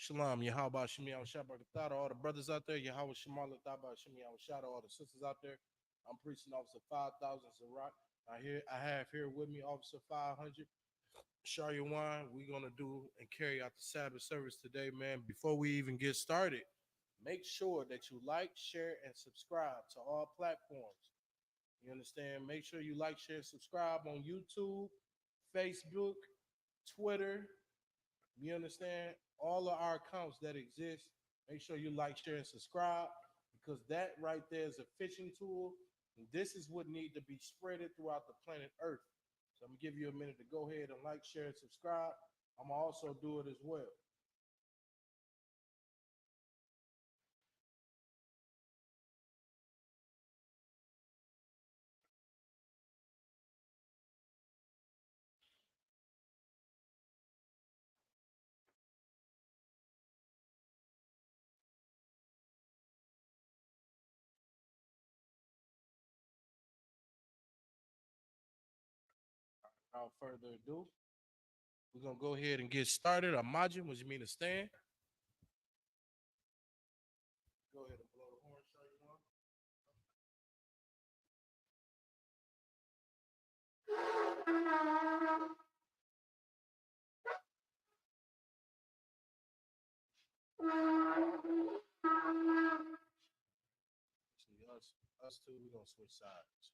Shalom, Yahweh Shemi Shabbat all the brothers out there, Yahweh Shemala Thaba Shemi Shadow, all the sisters out there. I'm preaching Officer 5,000 Zarak. I have here with me Officer 500 Shariwan. We're gonna do and carry out the Sabbath service today, man. Before we even get started, make sure that you like, share, and subscribe to all platforms. You understand? Make sure you like, share, subscribe on YouTube, Facebook, Twitter. You understand? All of our accounts that exist, make sure you like, share, and subscribe because that right there is a fishing tool. And this is what need to be spreaded throughout the planet Earth. So I'm gonna give you a minute to go ahead and like, share, and subscribe. I'm gonna also do it as well. Without further ado, we're gonna go ahead and get started. Imagine, what you mean to stand? Go ahead and blow the horn, show you one. See us two, we're gonna switch sides.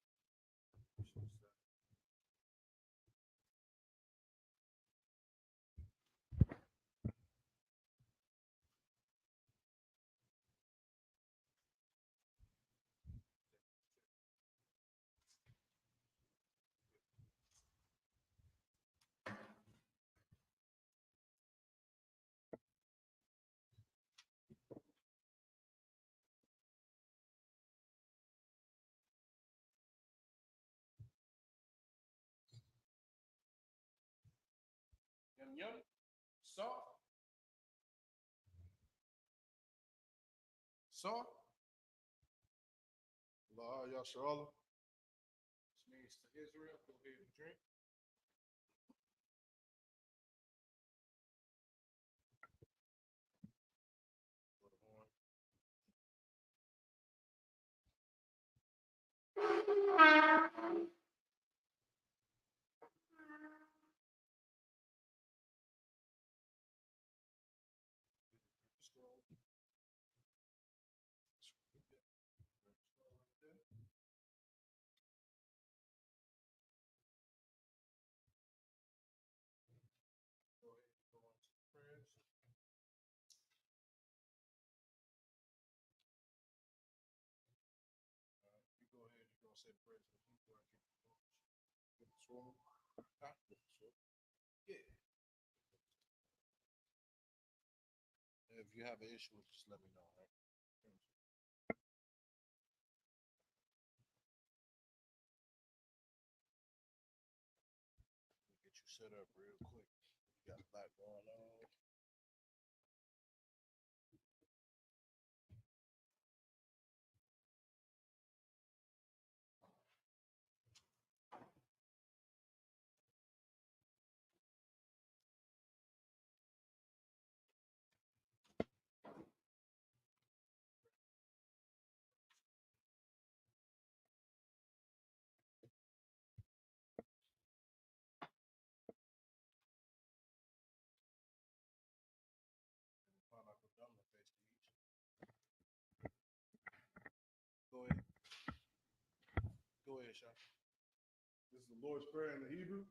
Yum yum, soft, soft. Allah Yasharallah. This means to Israel. Go ahead and drink. Blow the horn. Scroll. Scroll right there. Go ahead and go on to the prayers. You go ahead. You're gonna say the prayers for the people. I get the sword. Get the sword. Yeah. If you have an issue, just let me know. Right? Get you set up real quick. You got a lot going on. Find out what dumb face to each. Go ahead. Go ahead, Sean. This is the Lord's Prayer in the Hebrew.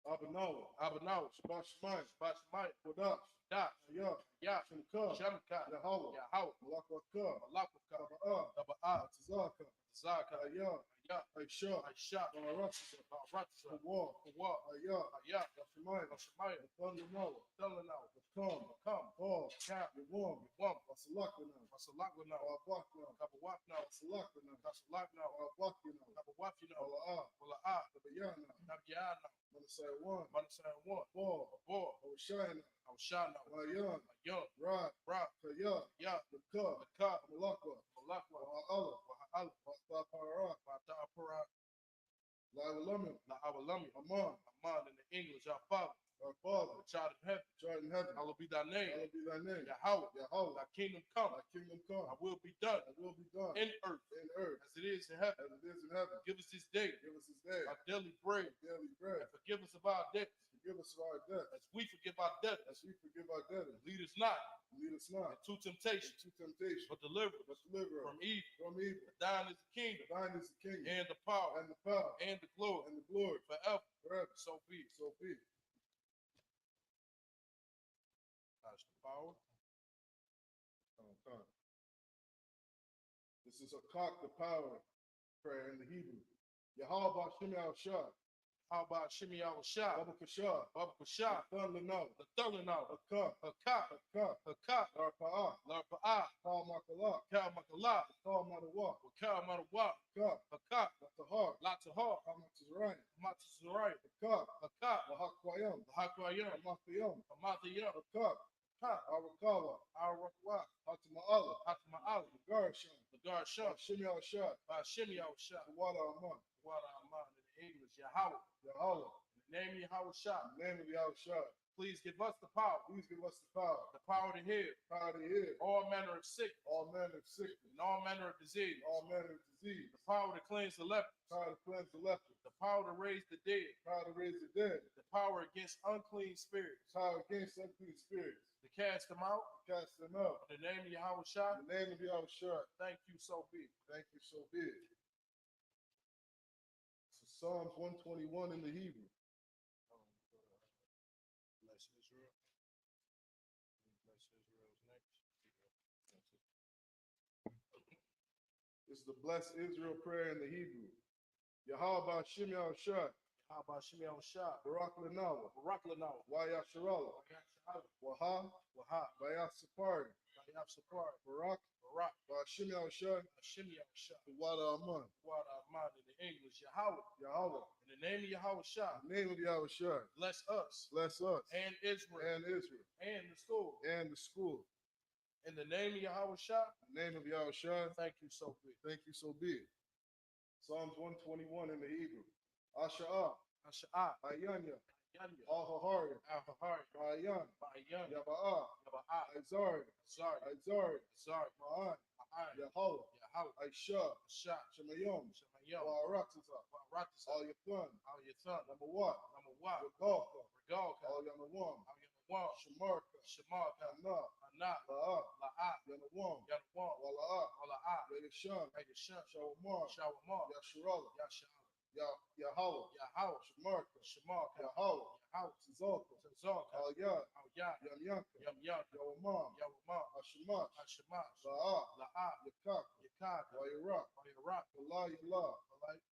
Abanawa, Abanaw, Shabbat Shemayim, Bashmai, Kodash, Dash, Ayah, Yah, Shamka, Shamka, Yahweh, Yahweh, Malak Wakah, Malakaka, Taba'ah, Taba'ah, Tzaka, Zaka, Ayah, Yah, Aisha, Aisha, Baratza, Baratza, Kawah, Kawa, Ayah, Ayah, Shemayim, Bashmai, Thundanawa, Delanaw, Come, Come, Paul, Cap, Yawam, Wam, Wasalakana, Masalakwana, Wabakna, Kabawapna, Wasalakana, Kasalakna, Wabakina, Kabawapina, Wala'ah, Wala'a, Tabayana, Nabiana, Manasai one, Manasan one, Paul, Boy, Hoshina, Aushana, Mayan, Young, Rod, Rock, Kaya, Yah, Lakah, Laka, Malakwa, Malakwa, Wa'ala, Waha'ala, Wa'atapara, Wata'apara, La'alamin, La'awalami, Aman, Aman in the English, our Father, Our Father, which art in heaven, which art in heaven, hallowed be thy name. hallowed be thy name. Yahweh, Yahweh, thy kingdom come, thy kingdom come, thy will be done thy will be done in earth in earth as it is in heaven. as it is in heaven. Give us this day Give us this day our daily bread, our daily bread. and forgive us of our debts Forgive us our debts as we forgive our debtors. as we forgive our debtors. Lead us not Lead us not into temptation, into temptation, but deliver us but deliver us from evil. from evil. For thine is the kingdom, Thine is the kingdom and the power, and the power and the glory, and the glory forever. forever. So be it. So be it. That's the power. Come. This is a cock the power prayer in the Hebrew. Yahweh Shemi Al-Shah, How about Shimmy Al Shah, Baba Kashah, Baba Kashah, Thun Lanal, the Thulanau, Hakah, Hakah, Hakah, Hakah, Arpa'ah, Larpa'ah, Kal Makalah, Kal Makalah, Kal Madawa, Wakal Madawa, Hakah, Hakah, Latahar, Latahar, Hamatazarayim, Matazariah, Hakah, Hakah, Lahakwayam, Hakwayam, Hamathayam, Amathayam, Hakah, Hakah, Arakawa, Arakwa, Hatama'ala, Hatama'al, Garsham, the God Shah, Shemi Al-Shah, by Shimmy Al Shah, Wada Aman, what I'm on in English, Yahweh. Yahweh, In the name of Yahweh Shah, in the name of Yahweh, please give us the power please give us the power to heal to heal all manner of sickness all manner of sickness, and all manner of disease, all manner of disease, the power to cleanse the leper, power to cleanse the leper, the power to raise the dead, power to raise the dead, the power against unclean spirits, power against unclean spirits, to cast them out. cast them out. In the name of Yahweh Shah, In the name of Yahweh, thank you, so be it. thank you, so be it. So Psalms 121 in the Hebrew. Bless Israel. Bless Israel's next. This is the Bless Israel prayer in the Hebrew. Yahweh Shemi Al-Shah, How about Shimmy Al Shah, Barak Lanawa, Barak Lanau, Wayasharala, Waha, Waha, Bayasapari, Bayab Sapar, Barak, Barak, Shemi Al-Shah, Shimmy Al Shah, Wada Aman, what I'm on in the English, Yahweh. Yahweh. In the name of Yahweh Shah, In the name of Yahweh, bless us bless us and Israel and Israel and the school. and the school. In the name of Yahweh Shah, In the name of Yahweh, thank you, so be it. thank you, so be it. Psalms 121 in the Hebrew. Asha'ah, Asha'ah, Ayanya, Yanya, Al-Hahari, Al-Hahari, Bayan, Ba'ayan, Yaba'ah, Yaba'ah, Izari, Zari, Izari, Zari, Ma'an, Ma'an, Yahweh, Yahweh, Aisha, Shah, Shemayom, Shemayom, Wa'aratiza, Ratisa, Al-Yathan, Al-Yathan, number one, number one, Regalka, Regalka, Al-Yanawam, Al-Yanawam, Shemarka, Shemarka, Anna, Anah, La'ah, La'ah, Yanawam, Yanawam, Wala'ah, Wala'ah, Yayashan, Yayashan, Shawamar, Shawamar, Yasharala, Yasha'ah, Yahweh, Yahweh, Shemarka, Shemarka, Yahweh, Yahweh, Tzalka, Tazarka, Al-Yad, Al-Yad, Yamyanka, Yamyan, Yawamam, Yawamah, Ashamash, Hashemash, La'ah, La'ah, Yakak, Yakaka, Wa'irak, Wa'irak, Wallah Yallah,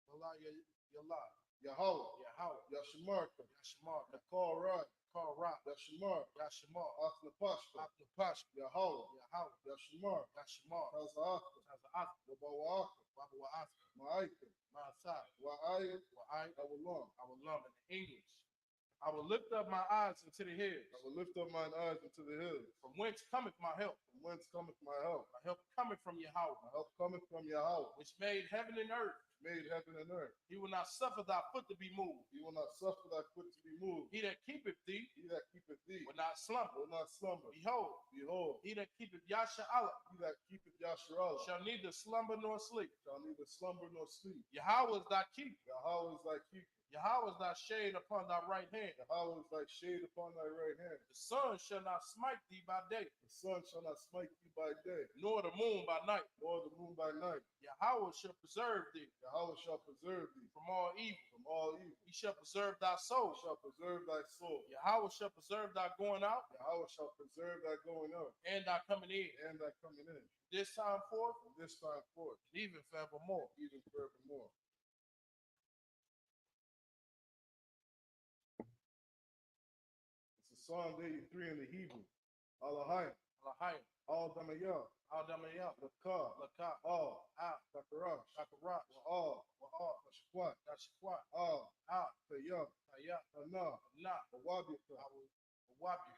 Wallah Yallah, Yahweh, Yahweh, Yashamarka, Yashmarka, Yakal Rai, Kal Ra, Yashamar, Yashmar, Athnapashka, Apnapash, Yahweh, Yahweh, Yashamar, Yashmar, Taza'aka, Taza'ath, Wabawa'aka, Wabawa'ath, Ma'aika, Ma'atha, Wa'ayat, Wa'ai, Awalam. I will love in English. I will lift up my eyes into the hills. I will lift up mine eyes into the hills. From whence cometh my help? From whence cometh my help? My help cometh from Yahweh, My help cometh from Yahweh, which made heaven and earth. made heaven and earth. He will not suffer thy foot to be moved. He will not suffer thy foot to be moved. He that keepeth thee He that keepeth thee will not slumber. will not slumber. Behold, Behold, he that keepeth Yasha'Allah he that keepeth Yasharallah shall neither slumber nor sleep. shall neither slumber nor sleep. Yahweh is thy keeper. Yahweh is thy keeper. Yahweh is thy shade upon thy right hand. Yahweh is thy shade upon thy right hand. The sun shall not smite thee by day, The sun shall not smite thee by day, nor the moon by night. nor the moon by night. Yahweh shall preserve thee Yahweh shall preserve thee from all evil. from all evil. He shall preserve thy soul. He shall preserve thy soul. Yahweh shall preserve thy going out Yahweh shall preserve thy going out and thy coming in. and thy coming in. This time forth, From this time forth, and even forevermore. even forevermore. It's Psalm 83 in the Hebrew. Alahayim, Alahayim, Al-Damayah, Al-Damayah, Lakah, Lakah, Al, Al, Takarash, Takarash, Al, Wa'al, Tashakwat, Tashakwat, Al, Al, Tayyah, Tayah, Hana, Na, Awabika, Wabi,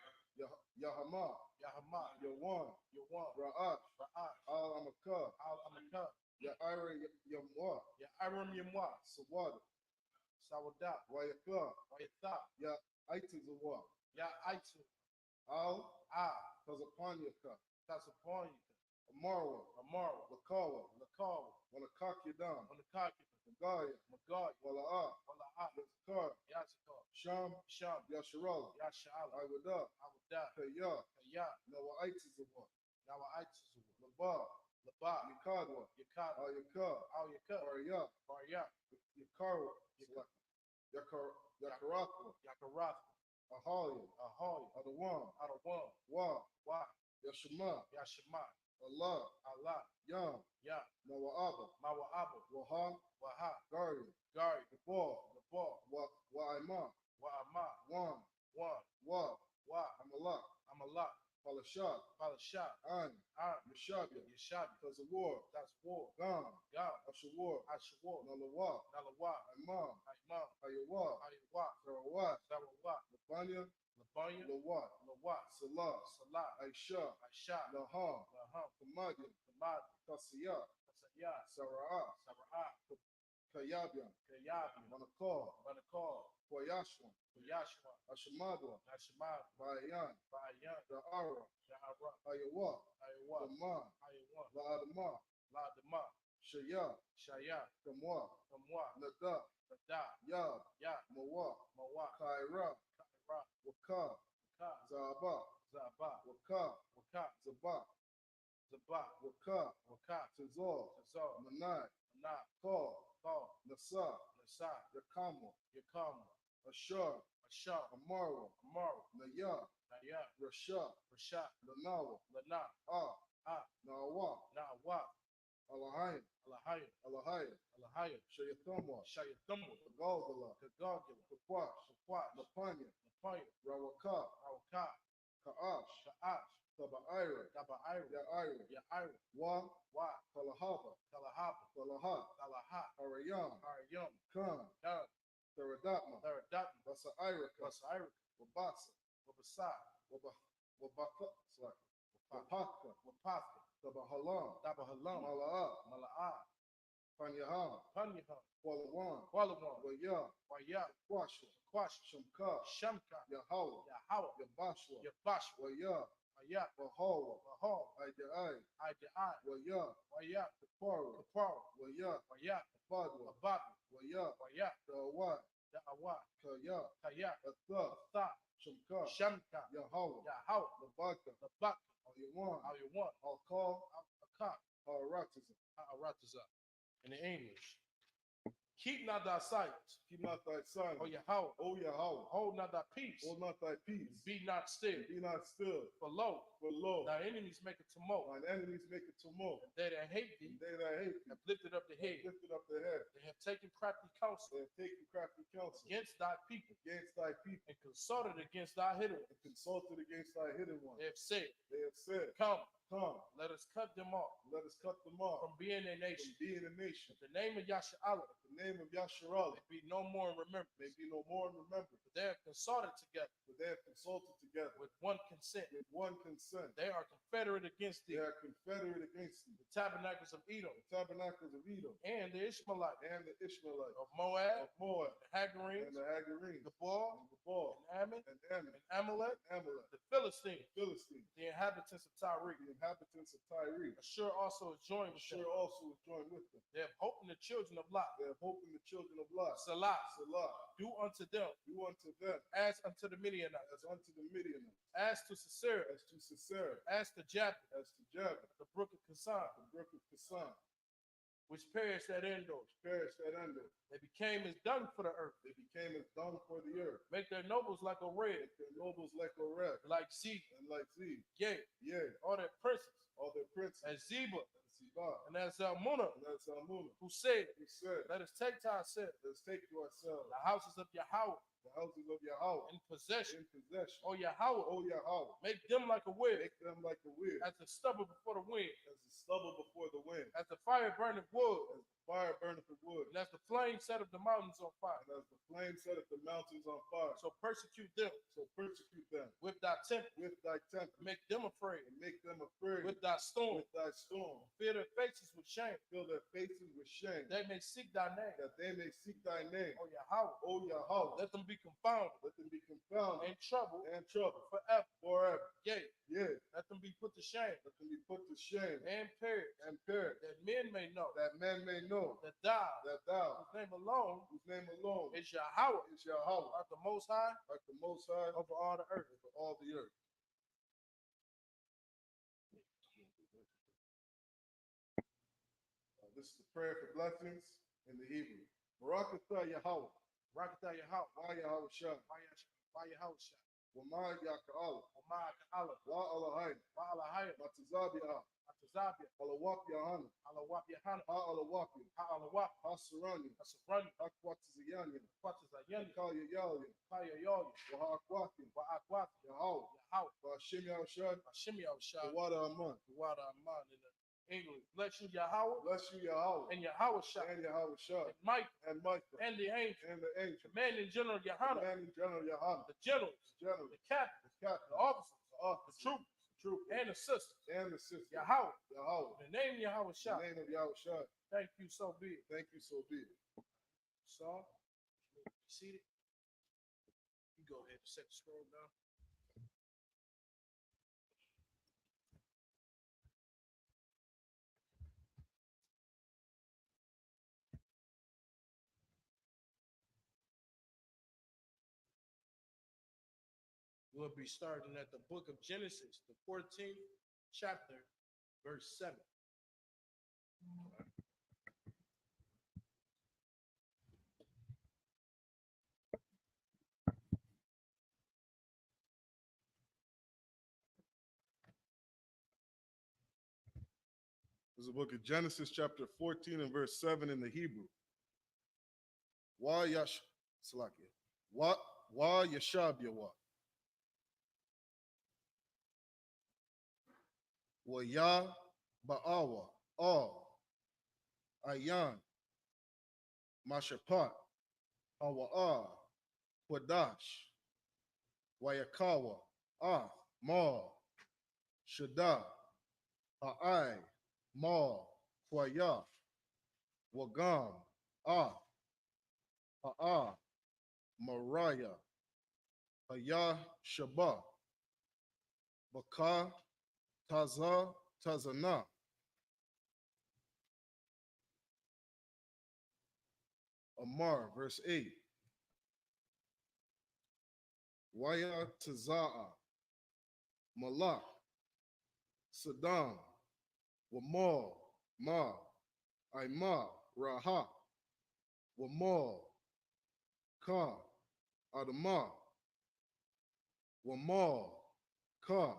Yahama, Yahamah, Yawan, Yawan, Ra'ash, Ra'ash, Al-Amakah, Al-Amakah, Ya'ira Yamwa, Ya'iram Yamwa, Sawada, Sawadah. Wayaka. Wayatha. Ya Aitizawa. Ya Aitu. Al Ah. Tazapanyaka. Tasaponya. Amarwa. Amara. Lakawa. Lakawa. Wanakakidan. Onakaki. Magaya. Magaya. Wala'a. Wala'a. Yazkar. Yazakar. Sham. Sham. Yasharala. Yasha'ala. Iwada. Awada. Kaya. Kaya. Nawa Aitizawa. Nawa Aitizu. Laba. Laba. Yakadwa. Yakada. Ayaka. Awyaka. Arya. Barya. Yakarwa. Yakarakwa. Yakarath. Ahalia. Ahoy. Adawan. Adawan. Wa. Wa. Yashama. Yashima. Allah. Allah. Yam. Ya. Nawa'aba. Mawa'abu. Waha. Waha. Gari. Gari. Gabor. Gabor. Wa'ima. Wa'ama. Wan. One. Wa. Wa. Amalak. Amalak. Palashah. Palashah. An. An. Yashabia. Yeshabi. Tazawar. That's war. Gam. Gam. Ashawar. Ashawar. Nalawa. Nalawa. Imam. Imam. Ayawa. Ayawa. Sarawat. Sarawat. Labanya. Labanya. Lawat. Lawat. Salah. Salah. Aisha. Aisha. Laham. Laham. Kamadin. Samad. Tasiyah. Tasayah. Sara'a. Sara'ah. Kayabian. Kayabi. Manakar. Manakar. Koyashwan. Yashua. Ashamadwa. Nashimad. Bayan. Bayan. Da'ara. Yahara. Ayawa. Ayawa. Dama. Ayawa. La'adama. Ladama. Shaya. Shaya. Kamwa. Kamwa. Nada. Nada. Yab. Ya. Mawa. Mawa. Kaira. Kaira. Waka. Ka. Zaba. Zaba. Waka. Waka. Zaba. Zaba. Waka. Waka. Tazor. Tazor. Manai. Na. Kor. Ka. Nasa. Nasa. Yakama. Yakama. Ashar. Asha. Amarwa. Amaru. Naya. Naya. Rasha. Rasha. Lanawa. Lana. Ah. Ah. Nawa. Na'wa. Alahain. Alahaya. Alahaya. Alahaya. Shayatamwa. Shayatamu. Galgala. Kagagula. Kakwash. Kakwash. Napanya. Napaya. Rawaka. Awaka. Ka'ash. Ka'ash. Tabaira. Taba'iru. Ya'ira. Ya'iru. Wa. Wa. Kalahaba. Kalahaba. Kalaha. Kalaha. Arayam. Arayam. Khan. Khan. Taradatma. Theradatma. Basairaka. Basairu. Wabasa. Wabasa. Wabaka. Wapaka. Wapaka. Tabahalam. Tabahalam. Mala'a. Mala'a. Panyaha. Panyaha. Walawan. Walawan. Waya. Waya. Kwasha. Kwash. Shamka. Shamka. Yahawa. Yahawa. Yabashwa. Yabash. Waya. Waya. Wahawa. Wahal. Aidai. Aidai. Waya. Waya. Kapara. Kapara. Waya. Waya. Badwa. Ababu. Waya. Waya. Dawat. Da'awa. Kaya. Kaya. Atha. Tha. Shamka. Shamka. Yahawa. Yahawa. Labaka. Labak. Ayawan. How you want. Alkal. Akak. Haratizm. Aratiza. In the English. Keep not thy silence. Keep not thy silence. O Yahweh. O Yahweh. Hold not thy peace. Hold not thy peace. Be not still. Be not still. For lo, For lo, thy enemies make a tumult. thine enemies make a tumult. And they that hate And thee they that hate thee have lifted up the have head. lifted up their head. They have taken crafty counsel They have taken crafty counsel against thy people against thy people and consulted against thy hidden and ones. consulted against thy hidden ones. They have said, They have said, come, come, let us cut them off let us cut them off from being a from nation. being a nation. The name of Yasha'Allah The name of Yasharala may be no more in remembrance. may be no more in remembrance, But they have consulted together but they have consulted together with one consent. with one consent. They are confederate against They thee. are confederate against thee. The tabernacles of Edom The tabernacles of Edom and the Ishmaelites and the Ishmaelites of Moab, of Moab the Hagarenes, and the Hagarenes the Baal, and Gabal and Ammon, and Ammon and Amalek, and Amalek, the Philistines, Philistines, the inhabitants of Tyre. the inhabitants of Tyre. Assure also is joined with Sure them. also is joined with them. They have hope in the children of Lot. They have hope in the children of Lot. Salah, Salah, do unto them do unto them as unto the Midianites, as unto the Midianites, as to Sisera, as to Sisera, as to Japheth, as to Jabin, the brook of Kasan, the brook of Kasan, which perished at Endor. perished at Endor. They became as dung for the earth. They became as dung for the earth. Make their nobles like a red, Make their nobles like Oreb, like Zeb, and like Zeb. yea, Yea, all their princes, all their princes, as Zeba, and Zebah, and as Zalmunna, and as Zalmunna, who said, who said, let us take to ourselves let's take to ourselves the houses of Yahweh, the houses of Yahweh in possession. in possession. O Yahweh, O Yahweh, make them like a wind, make them like the wind, as the stubble before the wind, as the stubble before the wind, as the fire burning wood, as the fire burneth the wood, and as the flame set up the mountains on fire. and as the flame setteth the mountains on fire. So persecute them So persecute them with thy temper, with thy temper, make them afraid and make them afraid with thy storm, with thy storm. fill their faces with shame, Fill their faces with shame, they may seek thy name. that they may seek thy name. O Yahweh, O Yahweh, let them be confounded let them be confounded and troubled and troubled forever. forever. Yea, Yea, let them be put to shame let them be put to shame and perish, and perish, that men may know that men may know that thou, that thou, whose name alone whose name alone is Yahweh, is Yahweh, art the most high like the Most High over all the earth. over all the earth. This is the prayer for blessings in the Hebrew. Barakatah Yahweh, Rakatha Yahweh, Wa Yahweh Shah, Wa Yahweh Shah, Wa Ma Yaka'ala, Wa Ma'aka Allah, La Alahayim, Wa Alahayim, Matazabiah, Atazabia, Alawap Yahana, Alawap Yahana, Ha Alawapi, Ha Alawap, Ha Surani, Asafrani, Akwatizayani, Kwatazayani, Kaya Yali, Kaya Yoyi, Wa Akwati, Wa Akwat, Yahweh, Yahweh, Wa Shimya Shad, Hashim Yahushua, Wada Aman. Wada Aman in the English. Bless you, Yahweh, Bless you, Yahweh, and Yahweh Shah, and Yahweh Shah, and Mike, and Micah, and the angel, and the angel, commanding General Yahana, commanding General Yahana, the generals, General, the captains, the captain, the officers, the officer, the troopers, trooper, and the sisters. and the sister, Yahweh, Yahweh, in the name of Yahweh in Shah, the name of Yahweh Shah. thank you so big. Thank you, so be it. So, be seated. You go ahead and set the scroll down. We'll be starting at the book of Genesis, the 14th chapter, verse 7. This is the book of Genesis, chapter 14 and verse 7 in the Hebrew. Wa Yash Salakia. Wa Yashab Yawa. Wa Ya Ba'awa. All. Ayan. Mashapat. Hawa'a. Quadash. Wayakawa. Ah. Ma. Shada. Ha'ai. Ma. Kwaya. Wagam. Ah. Ha'a. Mariah. Haya Shaba. Baka. Taza. Tazana. Amar, verse 8. Waya Taza'a. Malak. Saddam. Wamal. Ma. Aima. Raha. Wamal. Ka. Adama. Wamal. Ka.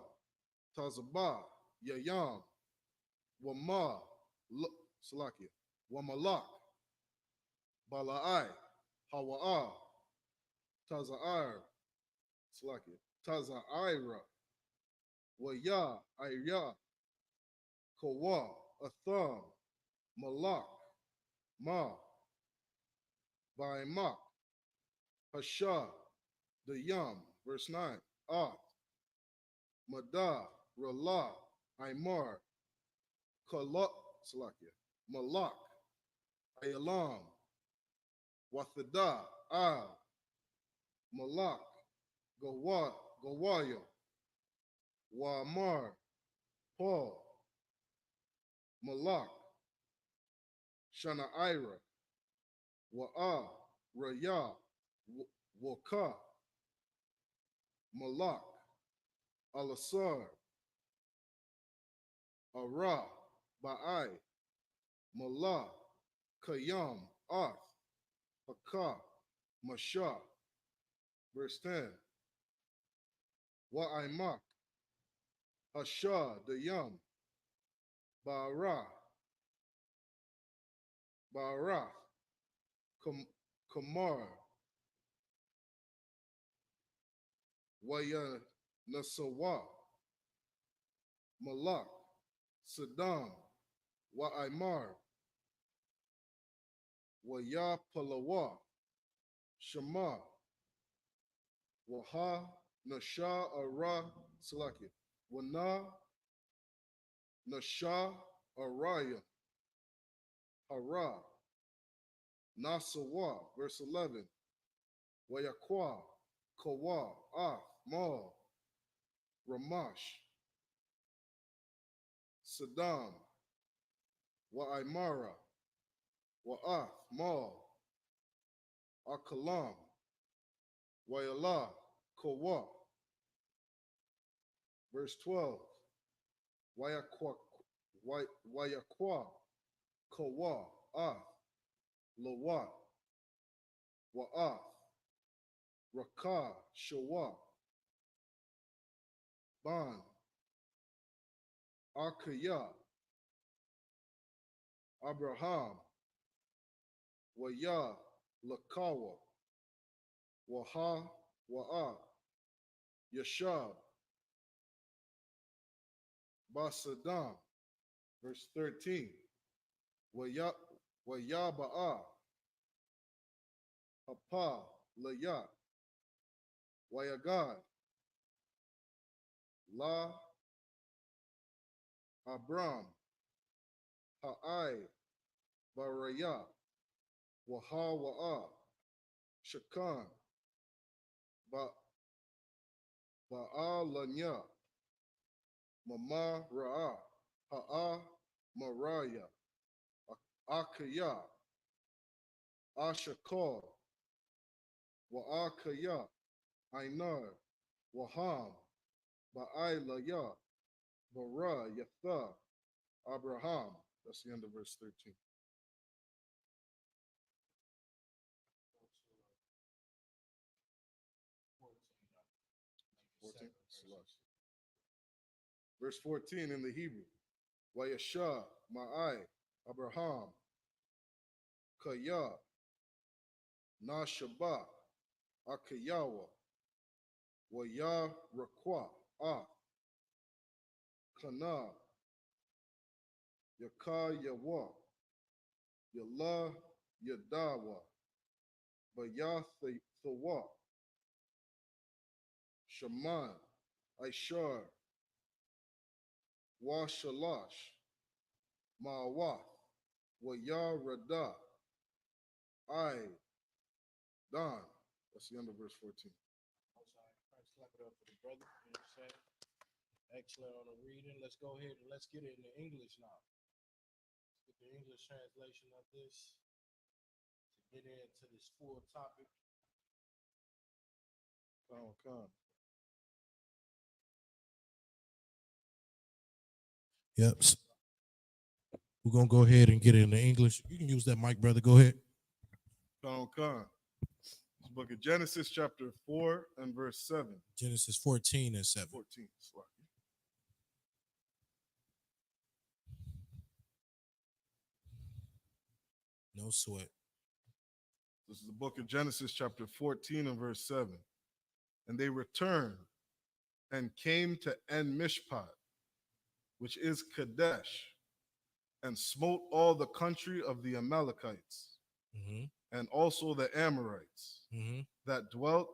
Tazaba. Yayam. Wama. Salakia. Wamalak. Bala'ai. Hawa'a. Taza'ir. Salakia. Taza'ira. Waya. Aya. Kawa. Atham. Malak. Ma. Baimak. Hasha. The Yam. Verse 9. Ah. Mada. Rala. Aymar. Kalak. Salakia. Malak. Ayalam. Wathada. Al. Malak. Gawaya. Wamar. Paul. Malak. Shanaira. Wa'a. Raya. Waka. Malak. Alasar. Ara. Ba'ai. Mala. Kayam. Ath. Haka. Masha. Verse 10. Wa'aimak. Hasha. The Yam. Bara. Bara. Kamar. Waya Nasawa, Malak, Saddam, Wa Aymar, Waya Palawa, Shema, Waha Nasha Ara Salaki, Wana Nasha Araya, Hara, Nasawa, verse 11, Wayakwa, Kawa, Ah, Ma, Ramash, Saddam, Wa'aimara, Wa'ath, Ma, Akalam, Wayala, Kawa, verse 12, Wayakwa, Wayakwa, Kawa, Ah, Lawat, Wa'ath, Rakah, Shawa, Ban, Akaya, Abraham, Waya, Lakawa, Waha, Wa'a, Yashab, Basadam, verse 13, Waya, Wayaba'a, Hapa, Laya, Wayagad, La, Abram, Ha'ai, Baraya, Waha, Wa'a, Shakan, Ba'alanya, Mama Ra'a, Ha'a Maraya, Akaya, Ashakar, Wa'akaya, Ainar, Waham, Ba'ailaya, Bara, Yatha, Abraham. That's the end of verse 13. Verse 14 in the Hebrew. Wayasha, Ma'ai, Abraham, Kaya, Nashaba, Akayawa, Waya Rakwa, Ah, Kana, Yaka Yawa, Yala Yadawa, Baya Thawa, Shaman, Aishar, Washalash, Ma'awath, Waya Rada, I, Don. That's the end of verse 14. Clap it up for the brother. You know what I'm saying? Excellent on the reading. Let's go ahead and let's get it into English now. Let's get the English translation of this to get into this full topic. Come. Yep. We're going to go ahead and get it into English. You can use that mic, brother. Go ahead. Come. This book of Genesis, chapter 4 and verse 7. Genesis 14 and 7. 14. Sorry. No sweat. This is the book of Genesis, chapter 14 and verse 7. And they returned and came to En Mishpat, which is Kadesh, and smote all the country of the Amalekites, and also the Amorites that dwelt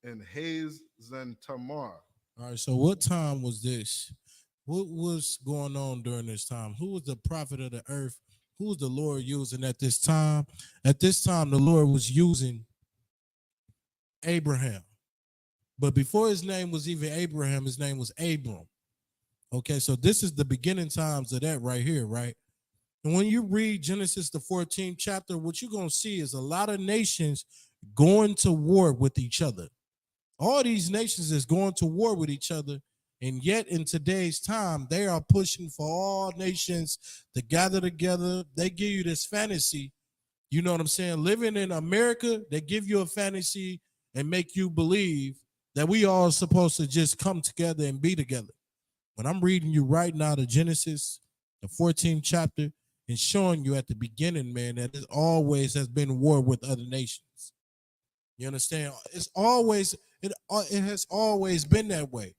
in Haz and Tamar. All right, so what time was this? What was going on during this time? Who was the prophet of the earth? Who was the Lord using at this time? At this time, the Lord was using Abraham. But before his name was even Abraham, his name was Abram. Okay, so this is the beginning times of that right here, right? And when you read Genesis, the 14th chapter, what you're going to see is a lot of nations going to war with each other. All these nations is going to war with each other. And yet in today's time, they are pushing for all nations to gather together. They give you this fantasy. You know what I'm saying? Living in America, they give you a fantasy and make you believe that we all supposed to just come together and be together. When I'm reading you right now, the Genesis, the 14th chapter, and showing you at the beginning, man, that it always has been war with other nations. You understand? It's always, It has always been that way.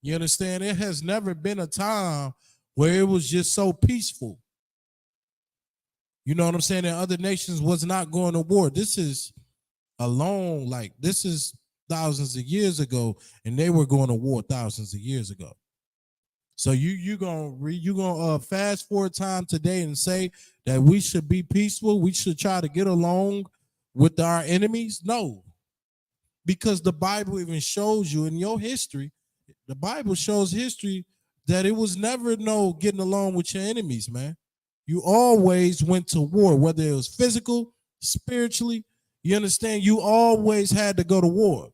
You understand? It has never been a time where it was just so peaceful. You know what I'm saying? And other nations was not going to war. This is this is thousands of years ago, and they were going to war thousands of years ago. So you gonna fast forward time today and say that we should be peaceful, we should try to get along with our enemies? No, because the Bible even shows you in your history, the Bible shows history that it was never no getting along with your enemies, man. You always went to war, whether it was physical, spiritually. You understand? You always had to go to war,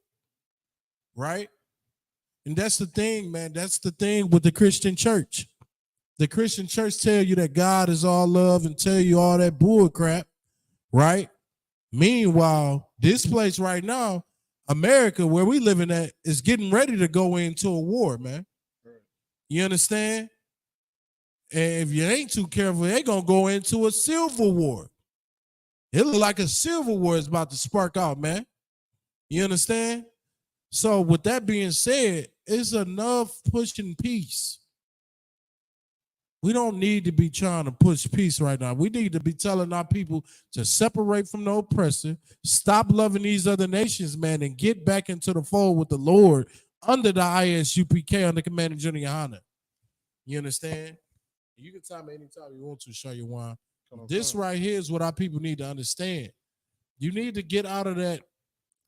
right? And that's the thing, man. That's the thing with the Christian church. The Christian church tell you that God is all love and tell you all that bull crap, right? Meanwhile, this place right now, America, where we living at, is getting ready to go into a war, man. You understand? And if you ain't too careful, they're going to go into a civil war. It look like a civil war is about to spark out, man. You understand? So with that being said, it's enough pushing peace. We don't need to be trying to push peace right now. We need to be telling our people to separate from the oppressor, stop loving these other nations, man, and get back into the fold with the Lord under the ISUPK, under Commander Junior Honda. You understand? You can tell me anytime you want to, show your wine. This right here is what our people need to understand. You need to get out of that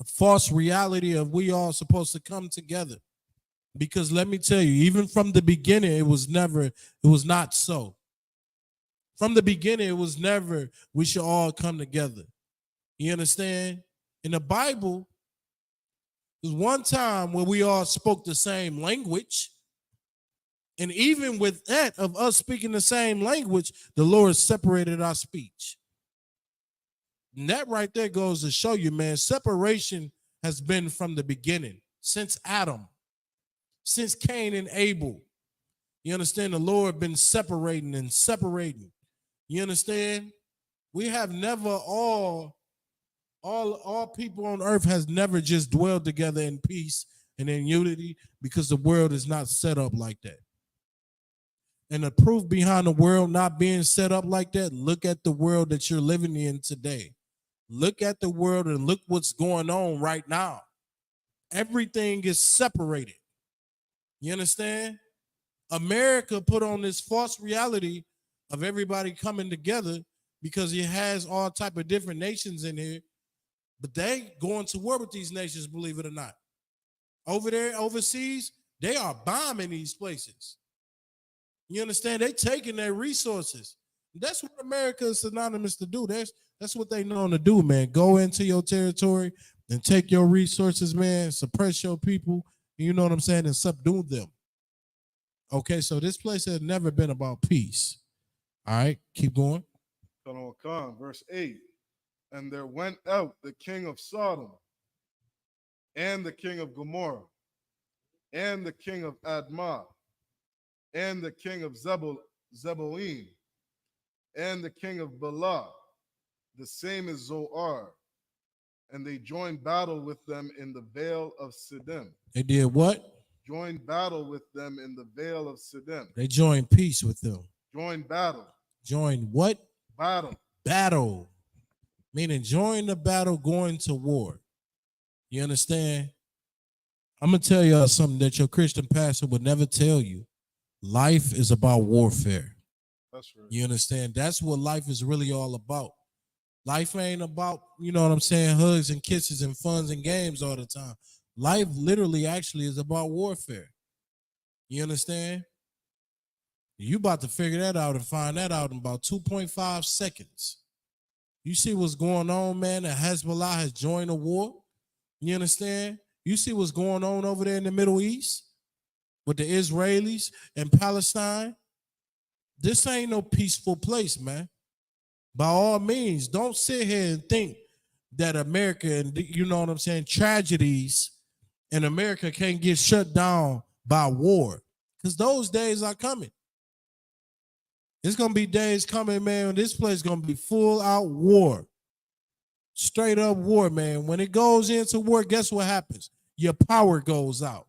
false reality of we all supposed to come together. Because let me tell you, even from the beginning, it was not so. From the beginning, it was never, we should all come together. You understand? In the Bible, there's one time where we all spoke the same language. And even with that, of us speaking the same language, the Lord separated our speech. And that right there goes to show you, man, separation has been from the beginning, since Adam, since Cain and Abel. You understand? The Lord been separating and separating. You understand? We have never all people on earth has never just dwelled together in peace and in unity, because the world is not set up like that. And the proof behind the world not being set up like that, look at the world that you're living in today. Look at the world and look what's going on right now. Everything is separated. You understand? America put on this false reality of everybody coming together because it has all type of different nations in here, but they going to war with these nations, believe it or not. Over there, overseas, they are bombing these places. You understand? They taking their resources. That's what America is synonymous to do. That's what they know to do, man. Go into your territory and take your resources, man. Suppress your people. You know what I'm saying? And subdue them. Okay, so this place has never been about peace. All right, keep going. Verse 8. And there went out the king of Sodom, and the king of Gomorrah, and the king of Admah, and the king of Zeboim, and the king of Bela, the same as Zoar, and they joined battle with them in the vale of Siddim. They did what? Joined battle with them in the vale of Siddim. They joined peace with them. Joined battle. Joined what? Battle. Battle. Meaning join the battle, going to war. You understand? I'm going to tell y'all something that your Christian pastor would never tell you. Life is about warfare. That's right. You understand? That's what life is really all about. Life ain't about, you know what I'm saying, hugs and kisses and funs and games all the time. Life literally actually is about warfare. You understand? You about to figure that out and find that out in about 2.5 seconds. You see what's going on, man? That Hezbollah has joined a war. You understand? You see what's going on over there in the Middle East with the Israelis and Palestine? This ain't no peaceful place, man. By all means, don't sit here and think that America and, you know what I'm saying, tragedies in America can't get shut down by war, because those days are coming. It's going to be days coming, man, when this place is going to be full out war. Straight up war, man. When it goes into war, guess what happens? your power goes out.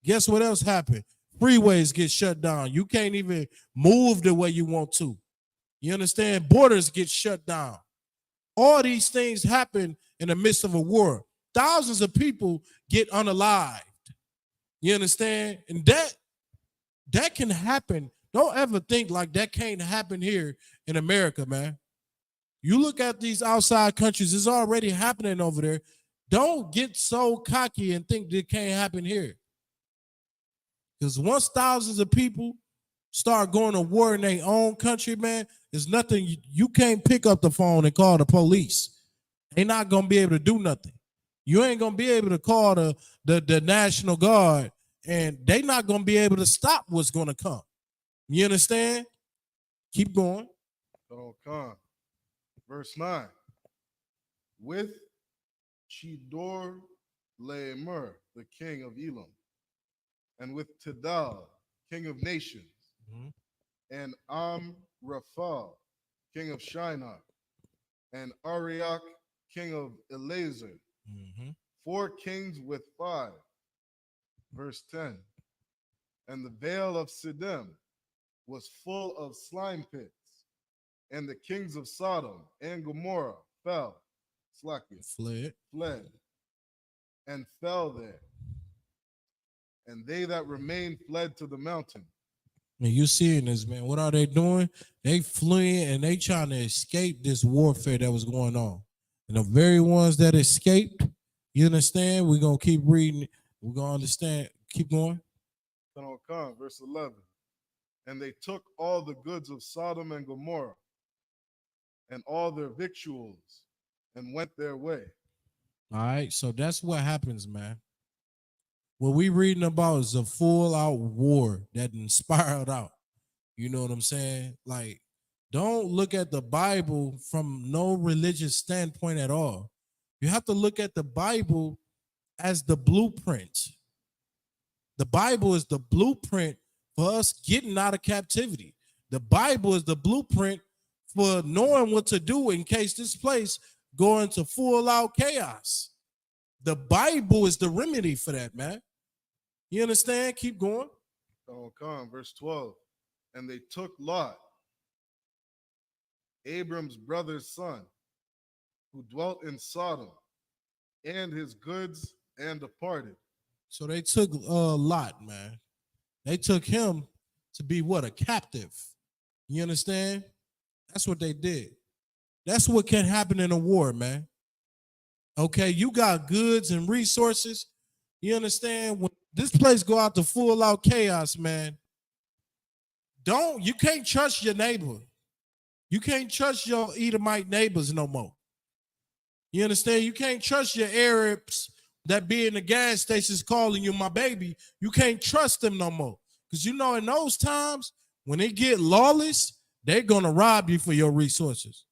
Guess what else happened? Freeways get shut down. You can't even move the way you want to. You understand? Borders get shut down. All these things happen in the midst of a war. Thousands of people get unalived. You understand? And that can happen. Don't ever think like that can't happen here in America, man. You look at these outside countries, it's already happening over there. Don't get so cocky and think that it can't happen here. Because once thousands of people start going to war in their own country, man, there's nothing. You can't pick up the phone and call the police. They're not going to be able to do nothing. You ain't going to be able to call the National Guard, and they're not going to be able to stop what's going to come. You understand? Keep going. Oh, come. Verse 9. With Chedor Laomer, the king of Elam, and with Tidal, king of nations, and Amraphel, king of Shinar, and Arioch, king of Eleazar, 4 kings with 5. Verse 10. And the vale of Siddim was full of slime pits, and the kings of Sodom and Gomorrah fled, and fell there. And they that remained fled to the mountain. And you seeing this, man. What are they doing? They fleeing and they trying to escape this warfare that was going on. And the very ones that escaped, you understand? We're going to keep reading. We're going to understand. Keep going. Verse 11. And they took all the goods of Sodom and Gomorrah and all their victuals and went their way. All right. So that's what happens, man. What we reading about is a full-out war that spiraled out. You know what I'm saying? Like, don't look at the Bible from no religious standpoint at all. You have to look at the Bible as the blueprint. The Bible is the blueprint for us getting out of captivity. The Bible is the blueprint for knowing what to do in case this place go into full-out chaos. The Bible is the remedy for that, man. You understand? Keep going. Verse 12. And they took Lot, Abram's brother's son, who dwelt in Sodom, and his goods, and departed. So they took Lot, man. They took him to be what? A captive. You understand? That's what they did. That's what can happen in a war, man. Okay, you got goods and resources. You understand? When this place go out to full out chaos, man, you can't trust your neighbor. You can't trust your Edomite neighbors no more. You understand? You can't trust your Arabs that be in the gas stations calling you my baby. You can't trust them no more. Because you know in those times, when they get lawless, they're going to rob you for your resources.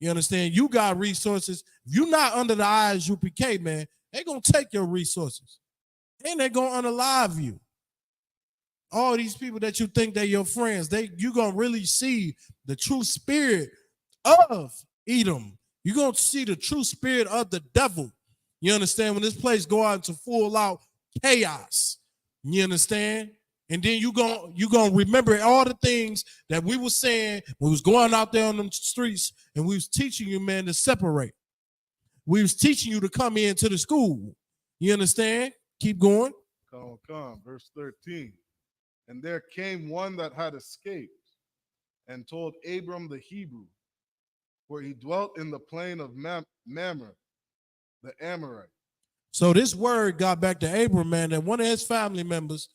You understand? You got resources. If you're not under the ISUPK, man, they're going to take your resources. And they're going to unalive you. All these people that you think they're your friends, you're going to really see the true spirit of Edom. You're going to see the true spirit of the devil. You understand? When this place go out into full out chaos. You understand? And then you're gonna remember all the things that we were saying when we was going out there on them streets and we was teaching you, man, to separate. We was teaching you to come into the school. You understand? Keep going. Come. Verse 13. And there came one that had escaped and told Abram the Hebrew, for he dwelt in the plain of Mamre, the Amorite. So this word got back to Abram, man, that one of his family members,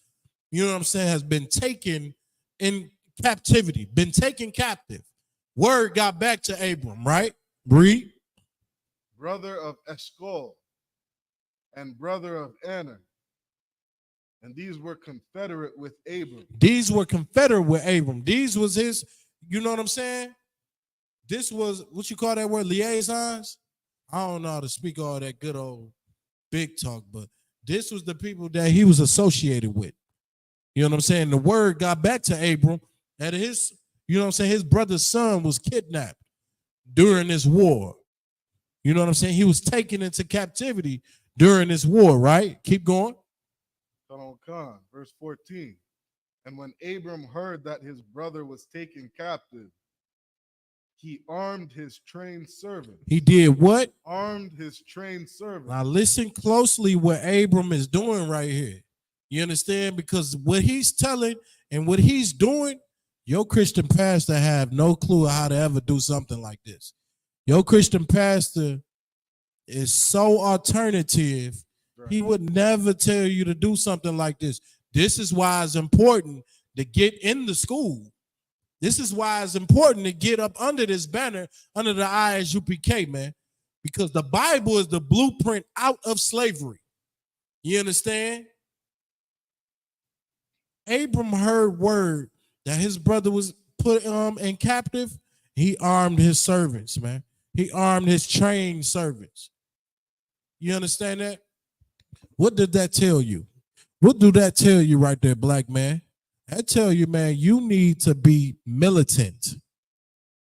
you know what I'm saying, has been taken in captivity, been taken captive. Word got back to Abram, right? Read. Brother of Eshcol and brother of Aner. And these were confederate with Abram. These were confederate with Abram. These was his, you know what I'm saying? This was, what you call that word, liaisons? I don't know how to speak all that good old big talk, but this was the people that he was associated with. You know what I'm saying? The word got back to Abram that his, you know what I'm saying, his brother's son was kidnapped during this war. You know what I'm saying? He was taken into captivity during this war, right? Keep going. Khan, verse 14. And when Abram heard that his brother was taken captive, he armed his trained servants. He did what? Armed his trained servants. Now listen closely what Abram is doing right here. You understand? Because what he's telling and what he's doing, your Christian pastor have no clue how to ever do something like this. Your Christian pastor is so alternative. Right. He would never tell you to do something like this. This is why it's important to get in the school. This is why it's important to get up under this banner, under the ISUPK, man, because the Bible is the blueprint out of slavery. You understand? Abram heard word that his brother was put in captive. He armed his servants, man. He armed his trained servants. You understand that? What did that tell you? What do that tell you right there, black man? That tell you, man, you need to be militant.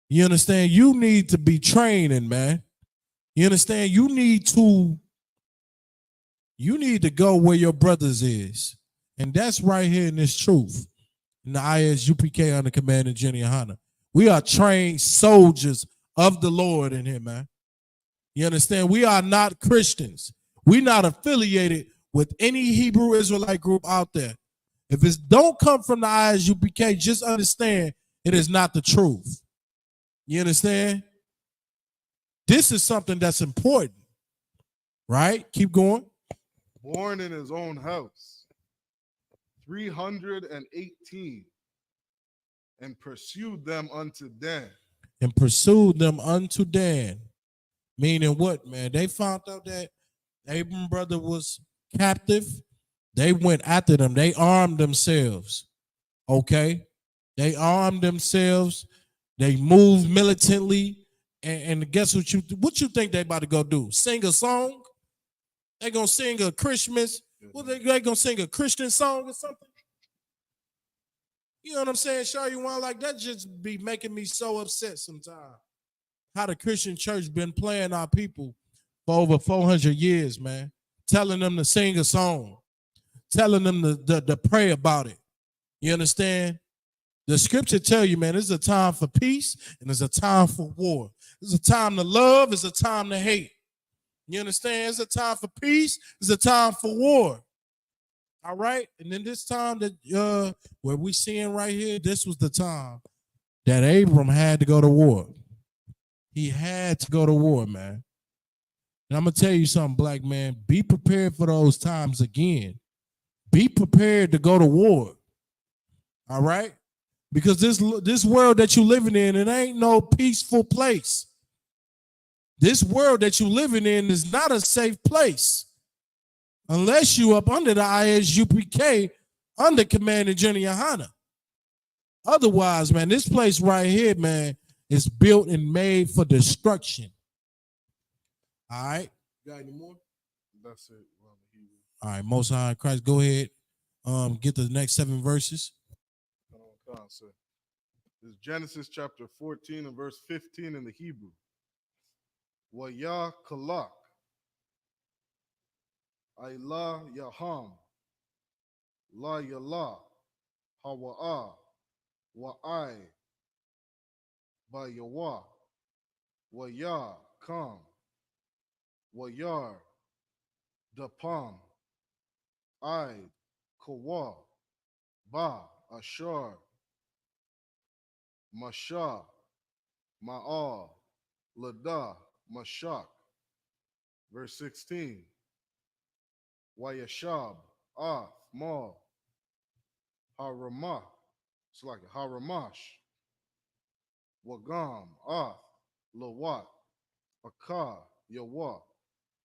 You understand? You need to be training, man. You understand? You need to go where your brothers is. And that's right here in this truth. In the ISUPK under command of Jenny Hanna. We are trained soldiers of the Lord in here, man. You understand? We are not Christians. We're not affiliated with any Hebrew Israelite group out there. If it don't come from the ISUPK, just understand it is not the truth. You understand? This is something that's important, right? Keep going. Born in his own house, 318, and pursued them unto Dan. And pursued them unto Dan. Meaning what, man? They found out that Abram's brother was captive. They went after them. They armed themselves. Okay? They armed themselves. They moved militantly. And guess what you think they about to go do? Sing a song? They gonna sing a Christmas? What they gonna sing a Christian song or something? You know what I'm saying? Show you one like that just be making me so upset sometimes. How the Christian church been playing our people for over 400 years, man. Telling them to sing a song. Telling them to pray about it. You understand? The scripture tell you, man, it's a time for peace and it's a time for war. It's a time to love, it's a time to hate. You understand? It's a time for peace, it's a time for war. All right? And then this time that where we seeing right here, this was the time that Abram had to go to war. He had to go to war, man. And I'm going to tell you something, black man. Be prepared for those times again. Be prepared to go to war. All right? Because this world that you're living in, it ain't no peaceful place. This world that you're living in is not a safe place. Unless you up under the ISUPK, under command of Jenny Hanna. Otherwise, man, this place right here, man, is built and made for destruction. All right? Got any more? That's it. All right, Most High Christ, go ahead. Get the next 7 verses. This is Genesis chapter 14 and verse 15 in the Hebrew. Waya kalak, ayla yaham, la yala, hawa'a, wa'ai, ba yawa, waya kam, wayar, dapam, I, kawa, ba, ashar, masha, ma'al, lada, mashak. Verse 16. Wayashab, ah, ma, haramah. It's like a haramash. Wagam, ah, lawat, akah, yawa,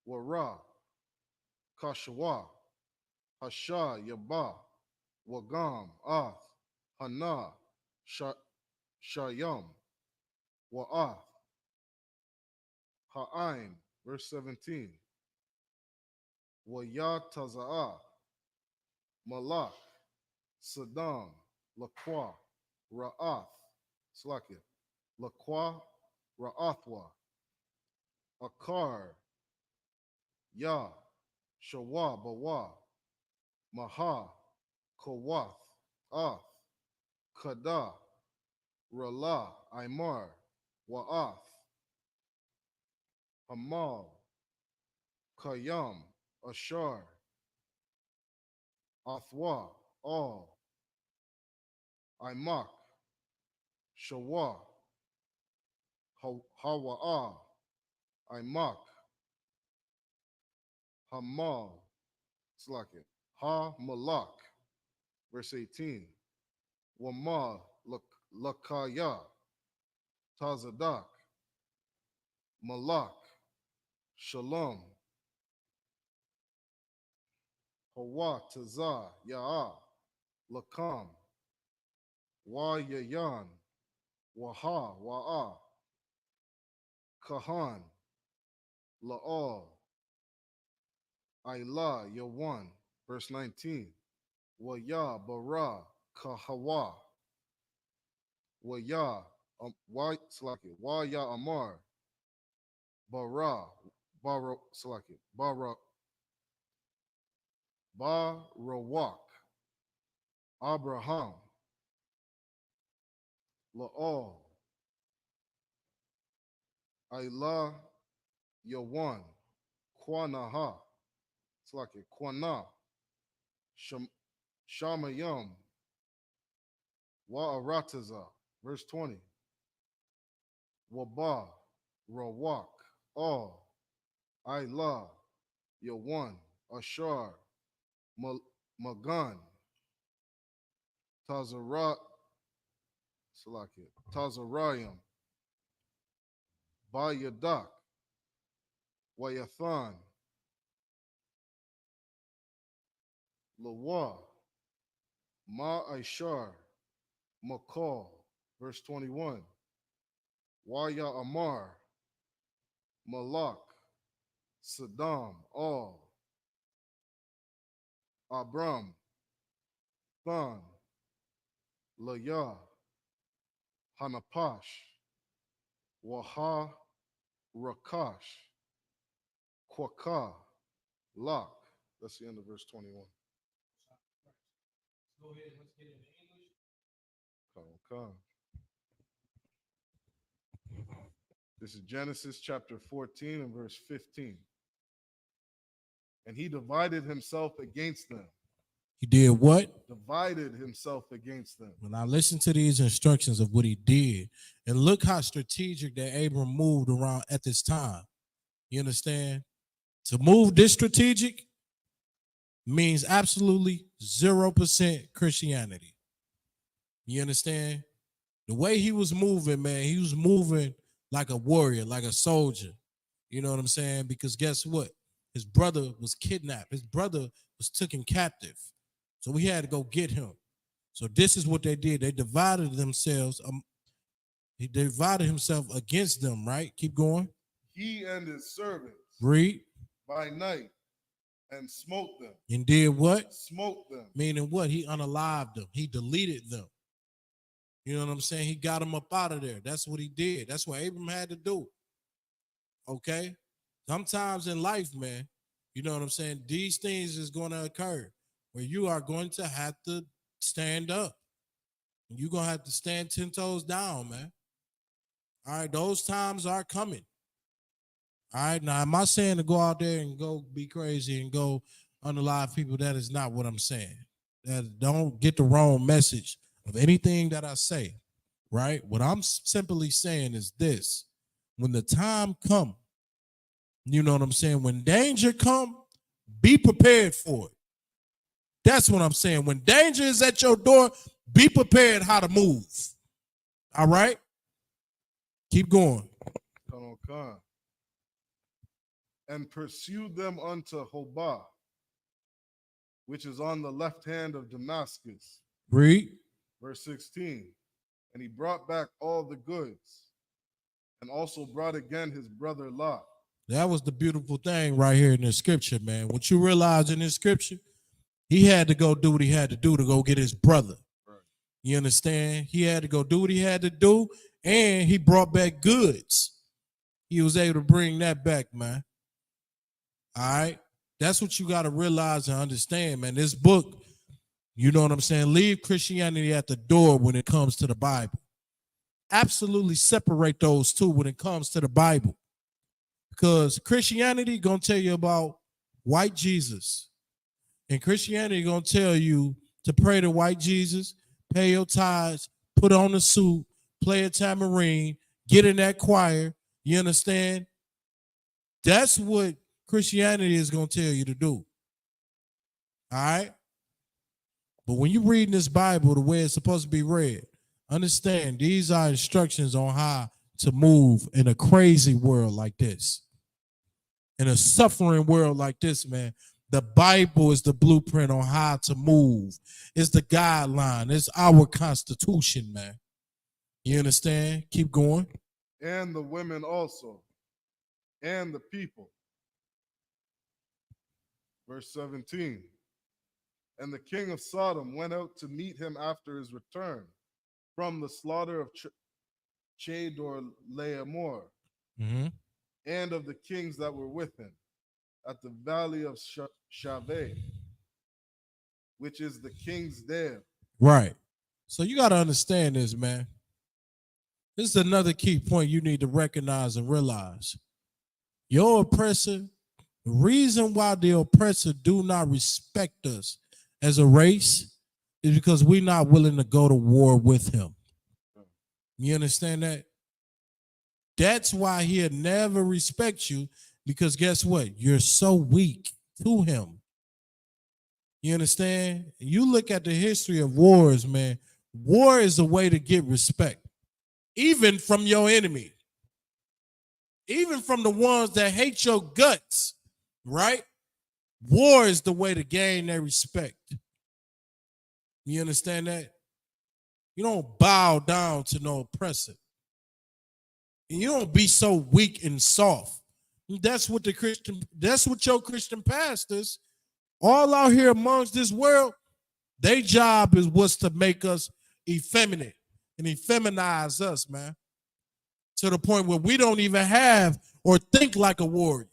wara, kashawa, hasha, yaba, wagam, ah, hana, shayam, wa'ah, ha'ain. Verse 17. Waya taza'ah, malak, Saddam, Laqua, Ra'ath, Slakia, Laqua, Ra'athwa, Akar, Ya, Shawa, Bawa, Maha, Kawath, Ath, Kada, Rala, Imar, Wa'ath, Hamal, Kayam, Ashar, Athwa, Al, Imak, Shawa, Hawa'a, Imak, Hamal, Slacket, Ha Malak, verse 18, Wama Lakaya, Tazadak, Malak, Shalom, Hawa Taza, Ya'a, Lakam, Wa Yayan, Waha, Wa'a, Kahan, La'al, Ayla, Yawan, verse 19, Waya, Bara, Kahawa, Waya, Waya Amar, Bara, Barawak, Abraham, La'al, Ayla, Yawan, Kwanaha, Kwana, Shamayam, Wa'arataza, verse 20, Waba, Rawak, All, Ayla, Yawan, Ashar, Magan, Tazarayam, Bayadak, Wayathan, Lawa, Ma'ashar, Makal, verse 21, Waya Amar, Malak, Saddam, Al, Abram, Than, Laya, Hanapash, Waha, Rakash, Kwaka, Lak. That's the end of verse 21. Go ahead, let's get into English. Okay. This is Genesis chapter 14 and verse 15. And he divided himself against them. He did what? Divided himself against them. When I listen to these instructions of what he did, and look how strategic that Abram moved around at this time. You understand? To move this strategic means absolutely 0% Christianity. You understand? The way he was moving, man, he was moving like a warrior, like a soldier. You know what I'm saying? Because guess what? His brother was kidnapped. His brother was taken captive. So we had to go get him. So this is what they did. They divided themselves. He divided himself against them, right? Keep going. He and his servants Read. by night and smote them. And did what? Smote them. Meaning what? He unalived them. He deleted them. You know what I'm saying? He got them up out of there. That's what he did. That's what Abram had to do. Okay? Sometimes in life, man, you know what I'm saying? These things is going to occur where you are going to have to stand up. You're going to have to stand 10 toes down, man. All right, those times are coming. All right, now am I saying to go out there and go be crazy and go unalive people? That is not what I'm saying. That don't get the wrong message of anything that I say, right? What I'm simply saying is this. When the time come, you know what I'm saying? When danger come, be prepared for it. That's what I'm saying. When danger is at your door, be prepared how to move. All right? Keep going. Okay. And pursued them unto Hobah, which is on the left hand of Damascus. Read. Verse 16. And he brought back all the goods, and also brought again his brother Lot. That was the beautiful thing right here in the scripture, man. What you realize in this scripture, he had to go do what he had to do to go get his brother. Right. You understand? He had to go do what he had to do, and he brought back goods. He was able to bring that back, man. All right? That's what you got to realize and understand, man. This book, you know what I'm saying? Leave Christianity at the door when it comes to the Bible. Absolutely separate those two when it comes to the Bible. Because Christianity going to tell you about white Jesus. And Christianity going to tell you to pray to white Jesus, pay your tithes, put on a suit, play a tambourine, get in that choir. You understand? That's what Christianity is going to tell you to do. All right? But when you're reading this Bible the way it's supposed to be read, understand these are instructions on how to move in a crazy world like this. In a suffering world like this, man, the Bible is the blueprint on how to move. It's the guideline. It's our constitution, man. You understand? Keep going. And the women also, and the people. Verse 17. And the king of Sodom went out to meet him after his return from the slaughter of Chedorlaomer, and of the kings that were with him at the valley of Shaveh, which is the king's Dale. Right. So you got to understand this, man. This is another key point you need to recognize and realize. Your oppressor, the reason why the oppressor do not respect us as a race is because we're not willing to go to war with him. You understand that? That's why he'll never respect you, because guess what? You're so weak to him. You understand? You look at the history of wars, man. War is a way to get respect, even from your enemy, even from the ones that hate your guts, right? War is the way to gain their respect. You understand that? You don't bow down to no oppressor. And you don't be so weak and soft. That's what your Christian pastors all out here amongst this world, their job was to make us effeminate and effeminize us, man. To the point where we don't even have or think like a warrior.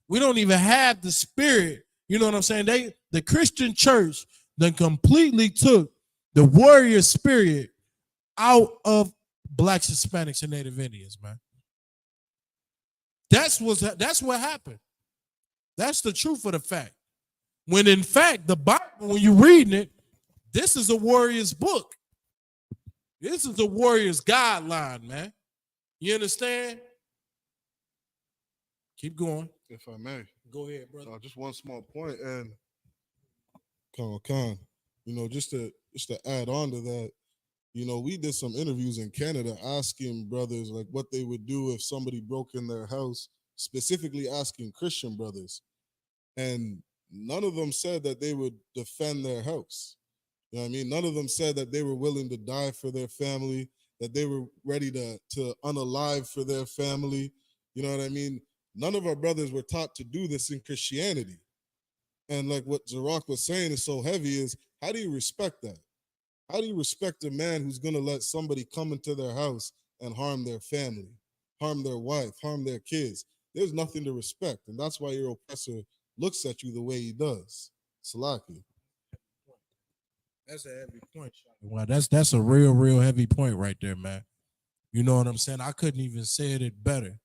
We don't even have the spirit. You know what I'm saying? The Christian church then completely took the warrior spirit out of blacks, Hispanics, and Native Indians, man. That's what happened. That's the truth of the fact. When in fact, the Bible, when you're reading it, this is a warrior's book. This is a warrior's guideline, man. You understand? Keep going. If I may. Go ahead, brother. Just one small point, and Khan, you know, just to add on to that, you know, we did some interviews in Canada asking brothers like what they would do if somebody broke in their house, specifically asking Christian brothers. And none of them said that they would defend their house. You know what I mean? None of them said that they were willing to die for their family, that they were ready to unalive for their family. You know what I mean? None of our brothers were taught to do this in Christianity. And like what Zarok was saying is so heavy is, how do you respect that? How do you respect a man who's going to let somebody come into their house and harm their family, harm their wife, harm their kids? There's nothing to respect. And that's why your oppressor looks at you the way he does. Salaki. That's a heavy point. Well, that's a real heavy point right there, man. You know what I'm saying? I couldn't even say it better.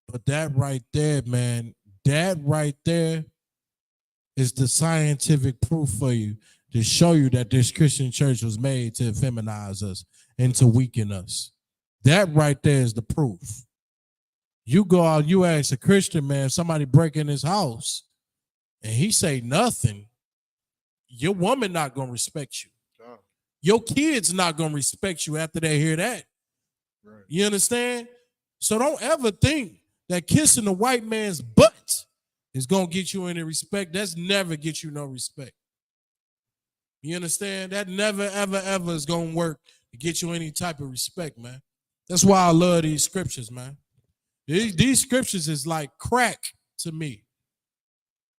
But that right there, man, that right there is the scientific proof for you to show you that this Christian church was made to feminize us and to weaken us. That right there is the proof. You go out, you ask a Christian man, somebody break in his house, and he say nothing, your woman not going to respect you. Your kids not going to respect you after they hear that. Right. You understand? So don't ever think that kissing a white man's butt is going to get you any respect. That's never get you no respect. You understand? That never, ever is going to work to get you any type of respect, man. That's why I love these scriptures, man. These scriptures is like crack to me.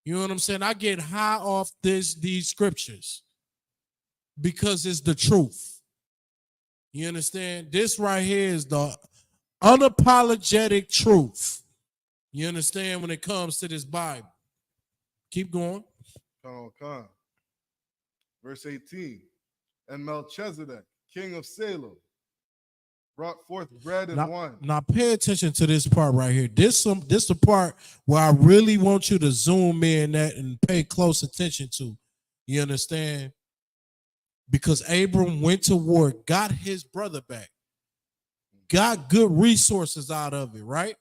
You know what I'm saying? I get high off these scriptures because it's the truth. You understand? This right here is the unapologetic truth. You understand when it comes to this Bible. Keep going. Con. Verse 18. And Melchizedek, king of Salem, brought forth bread and wine. Now pay attention to this part right here. This the part where I really want you to zoom in at and pay close attention to. You understand? Because Abram went to war, got his brother back, got good resources out of it, right?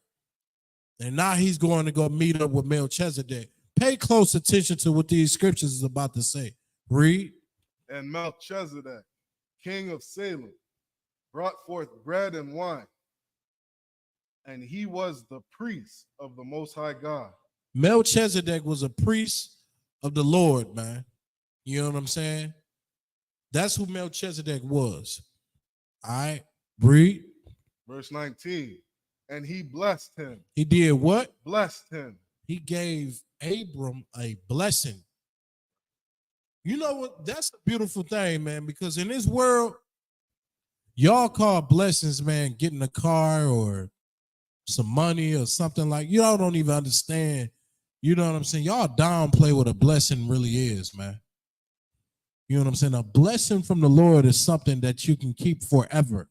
And now he's going to go meet up with Melchizedek. Pay close attention to what these scriptures is about to say. Read. And Melchizedek, king of Salem, brought forth bread and wine, and he was the priest of the Most High God. Melchizedek was a priest of the Lord, man. You know what I'm saying? That's who Melchizedek was. All right, read. Verse 19. And he blessed him. He did what? Blessed him. He gave Abram a blessing. You know what? That's a beautiful thing, man, because in this world, y'all call blessings, man, getting a car or some money or something like, y'all don't even understand. You know what I'm saying? Y'all downplay what a blessing really is, man. You know what I'm saying? A blessing from the Lord is something that you can keep forever.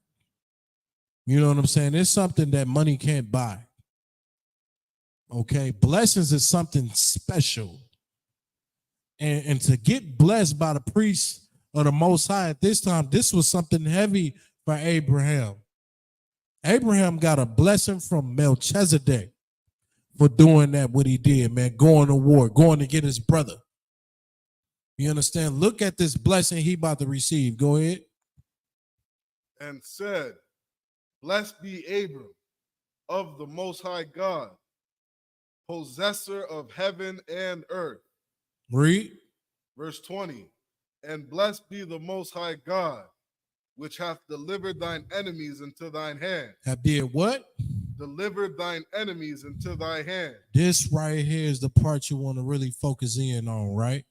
You know what I'm saying? It's something that money can't buy. Okay? Blessings is something special. And to get blessed by the priest of the Most High at this time, this was something heavy for Abraham. Abraham got a blessing from Melchizedek for doing that, what he did, man, going to war, going to get his brother. You understand? Look at this blessing he about to receive. Go ahead. And said, blessed be Abram of the Most High God, possessor of heaven and earth. Read. Verse 20. And blessed be the Most High God, which hath delivered thine enemies into thine hand. Have did what? Delivered thine enemies into thy hand. This right here is the part you want to really focus in on, right?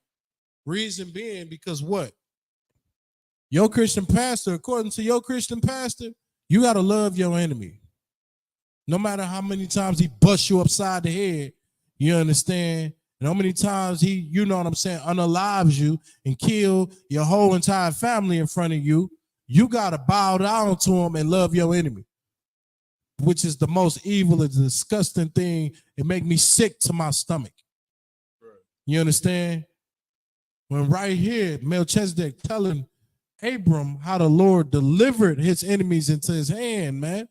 Reason being, because what? Your Christian pastor, according to your Christian pastor, you got to love your enemy. No matter how many times he busts you upside the head, you understand? And how many times he, you know what I'm saying, unalives you and kill your whole entire family in front of you, you got to bow down to him and love your enemy, which is the most evil and disgusting thing. It make me sick to my stomach. Right. You understand? When right here, Melchizedek telling Abram how the Lord delivered his enemies into his hand, man.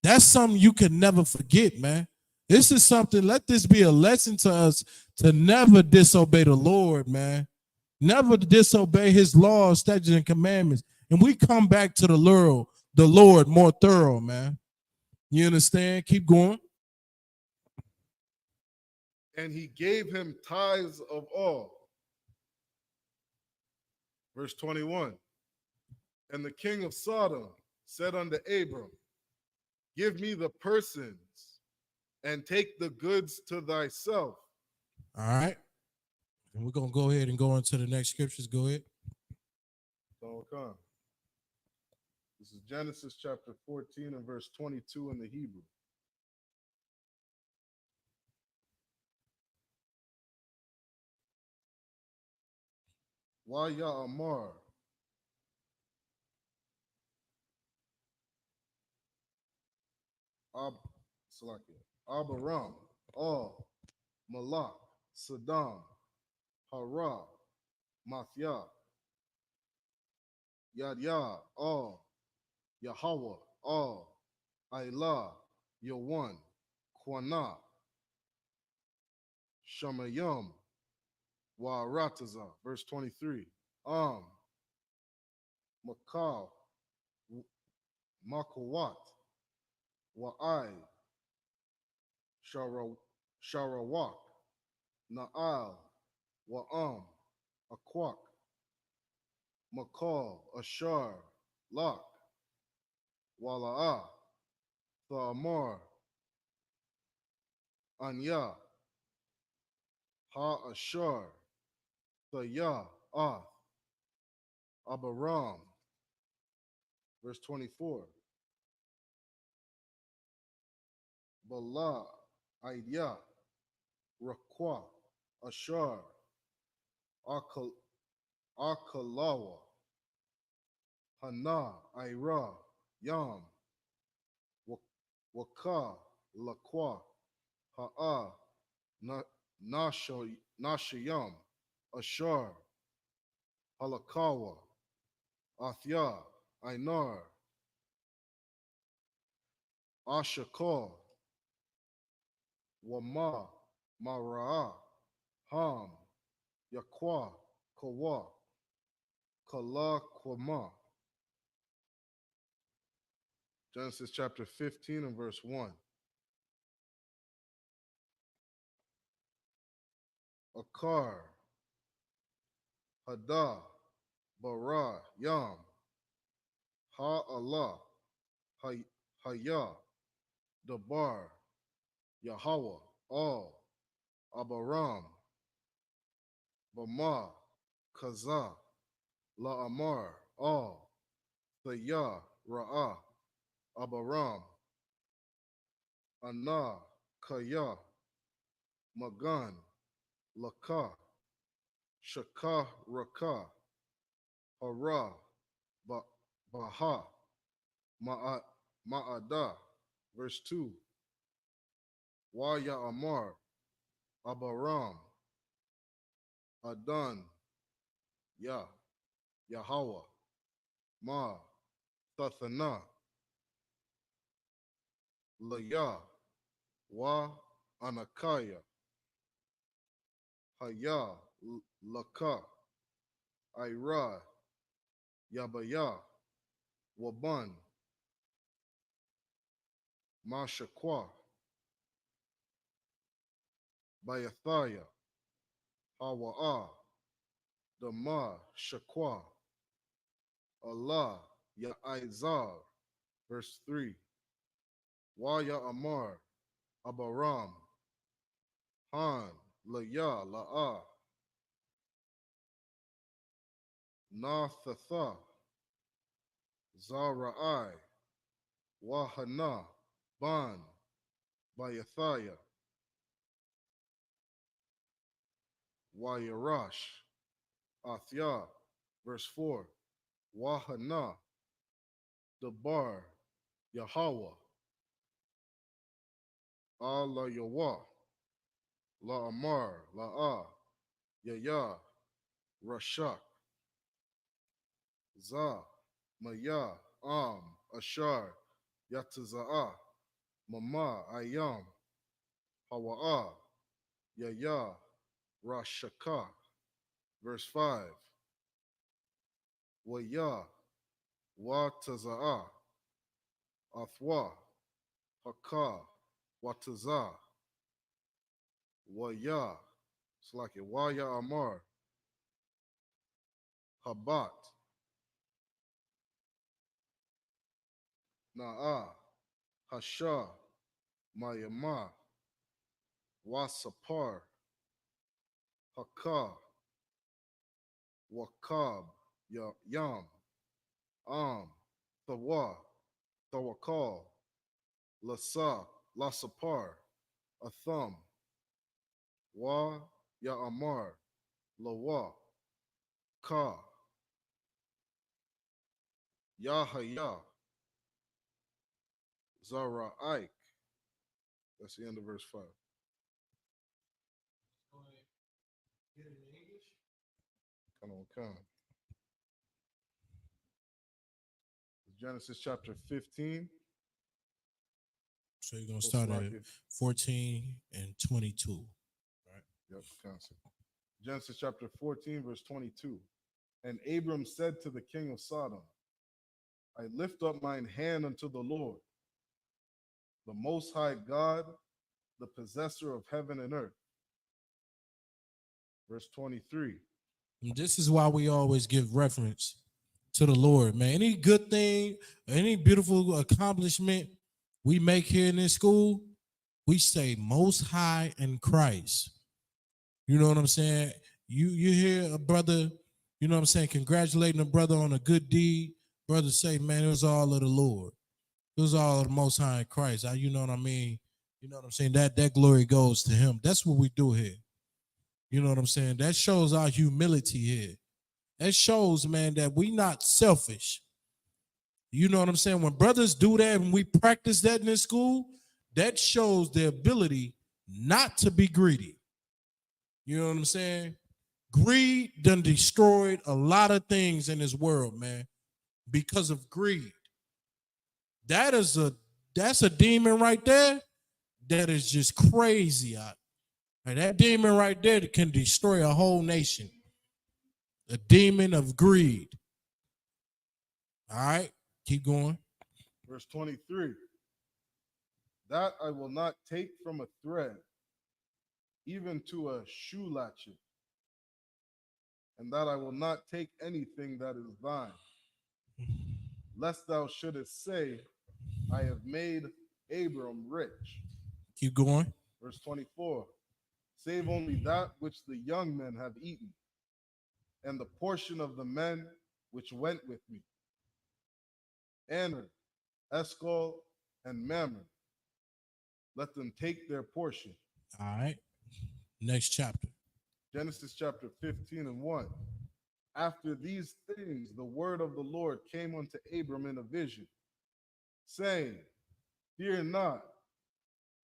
That's something you can never forget, man. This is something, let this be a lesson to us to never disobey the Lord, man. Never disobey his laws, statutes, and commandments. And we come back to the Lord more thorough, man. You understand? Keep going. And he gave him tithes of all. Verse 21. And the king of Sodom said unto Abram, give me the persons and take the goods to thyself. All right. And we're going to go ahead and go into the next scriptures. Go ahead. This is Genesis chapter 14 and verse 22 in the Hebrew. Waya Amar. Abaram, Al, Malak, Saddam, Hara, Mathia, Yadya, Al, Yahweh, Al, Ilah, Yawan, Kwana, Shamayam, Warataza, verse 23. Makal, Makawat, Wa'ai, Sharawak, Na'al, Wa'am, Akwak, Makal, Ashar, Lak, Wala'ah, Thamar, Anya, Ha-Ashar, Thaya, Abaram, verse 24. Bala, Idea, Rakwa, Ashar, Akalawa, Hana, Ira, Yam, Waka, Lakwa, Ha'a, Nashayam, Ashar, Halakawa, Athya, Ainar, Ashakal, Wama, Mara'a, Ham, Yakwa, Kawa, Kala Kwama. Genesis chapter 15 and verse 1. Akar, Hada, Bara, Yam, Ha Allah, Haya, Dabar, Yahweh, All, Abaram, Bama, Kaza, La Amar, All, Thaya, Ra'ah, Abaram, Ana, Kaya, Magan, Laka, Shaka, Raka, Hara, Baha, Ma'ada, verse 2. Waya Amar, Abaram, Adan, Yahweh, Ma, Tathana, Laya, Wa, Anakaya, Haya, Laka, Ira, Yabaya, Waban, Mashakwa, Bayathaya, Hawa'a, Dama, Shakwa, Allah, Ya'izar, verse 3. Waya Amar, Abaram, Han, Laya, La'a, Nathatha, Zara'ai, Wahana, Ban, Bayathaya, Wayarash, Athya, verse 4. Wahana, Dabar, Yahweh, Allah Yahweh, La Amar, La'a, Yaya, Rashak, Za, Maya, Ashar, Yataza'a, Mama, Ayam, Hawa'a, Yaya, Rashaka. Verse 5. Waya, Wataza'a, Athwa, Haka, Wataza, Waya, it's like it, Waya Amar, Habat, Na'a, Hasha, Mayama, Wasapar, Haka, Wakab, Yam, Thawa, Thawakal, Lasa, Lasapar, Atham, Wa, Ya'amar, Lawa, Ka, Yahaya, Zara'ik. That's the end of verse 5. Get it in English? Come on. Genesis chapter 15. So you're gonna start at 14 and 22. Right. Yep, concept. Genesis chapter 14, verse 22. And Abram said to the king of Sodom, I lift up mine hand unto the Lord, the Most High God, the possessor of heaven and earth. Verse 23. And this is why we always give reference to the Lord, man. Any good thing, any beautiful accomplishment we make here in this school, we say Most High in Christ. You know what I'm saying? You hear a brother, you know what I'm saying, congratulating a brother on a good deed. Brother say, man, it was all of the Lord. It was all of the Most High in Christ. You know what I mean? You know what I'm saying? That glory goes to him. That's what we do here. You know what I'm saying? That shows our humility here. That shows, man, that we not selfish. You know what I'm saying? When brothers do that and we practice that in this school, that shows their ability not to be greedy. You know what I'm saying? Greed done destroyed a lot of things in this world, man, because of greed. That's a demon right there that is just crazy. And that demon right there that can destroy a whole nation. A demon of greed. All right, keep going. Verse 23. That I will not take from a thread, even to a shoe latchet, and that I will not take anything that is thine, lest thou shouldest say, I have made Abram rich. Keep going. Verse 24. Save only that which the young men have eaten, and the portion of the men which went with me. Aner, Eshcol, and Mammon, let them take their portion. All right. Next chapter. Genesis chapter 15 and 1. After these things, the word of the Lord came unto Abram in a vision, saying, Fear not,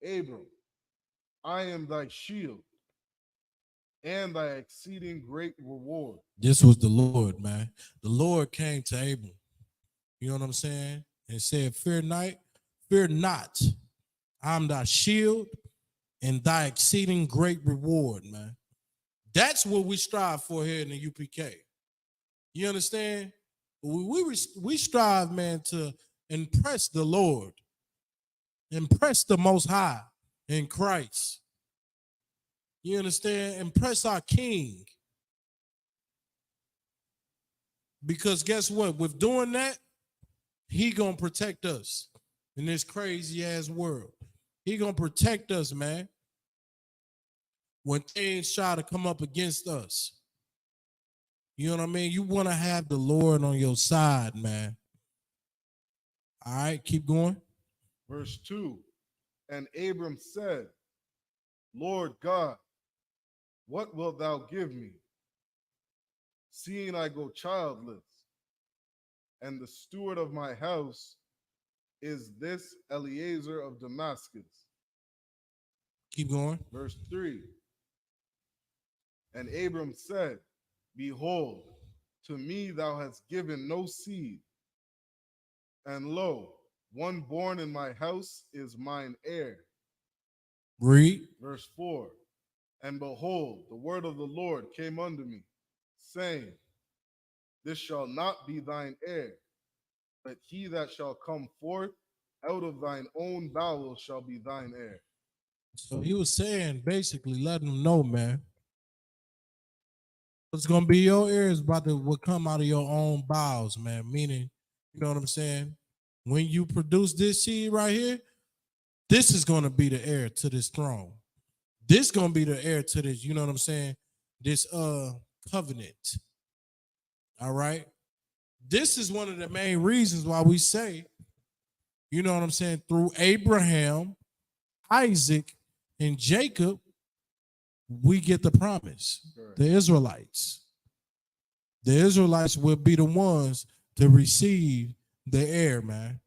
Abram, I am thy shield and thy exceeding great reward. This was the Lord, man. The Lord came to Abram. You know what I'm saying? And said, Fear not. I'm thy shield and thy exceeding great reward, man. That's what we strive for here in the UPK. You understand? We strive, man, to impress the Lord, impress the Most High in Christ. You understand? Impress our King. Because guess what? With doing that, he gonna protect us in this crazy ass world. He gonna protect us, man, when things try to come up against us. You know what I mean? You want to have the Lord on your side, man. All right, keep going. Verse 2. And Abram said, Lord God, what wilt thou give me, seeing I go childless, and the steward of my house is this Eliezer of Damascus? Keep going. Verse 3. And Abram said, Behold, to me thou hast given no seed, and lo, one born in my house is mine heir. Read. Verse 4. And behold, the word of the Lord came unto me, saying, This shall not be thine heir, but he that shall come forth out of thine own bowels shall be thine heir. So he was saying, basically, letting them know, man, what's gonna be your ears about to what come out of your own bowels, man. Meaning, you know what I'm saying? When you produce this seed right here, this is gonna be the heir to this throne. This gonna be the heir to this, you know what I'm saying? This covenant. All right. This is one of the main reasons why we say, you know what I'm saying, through Abraham, Isaac, and Jacob, we get the promise. Correct. The Israelites. The Israelites will be the ones to receive the heir, man.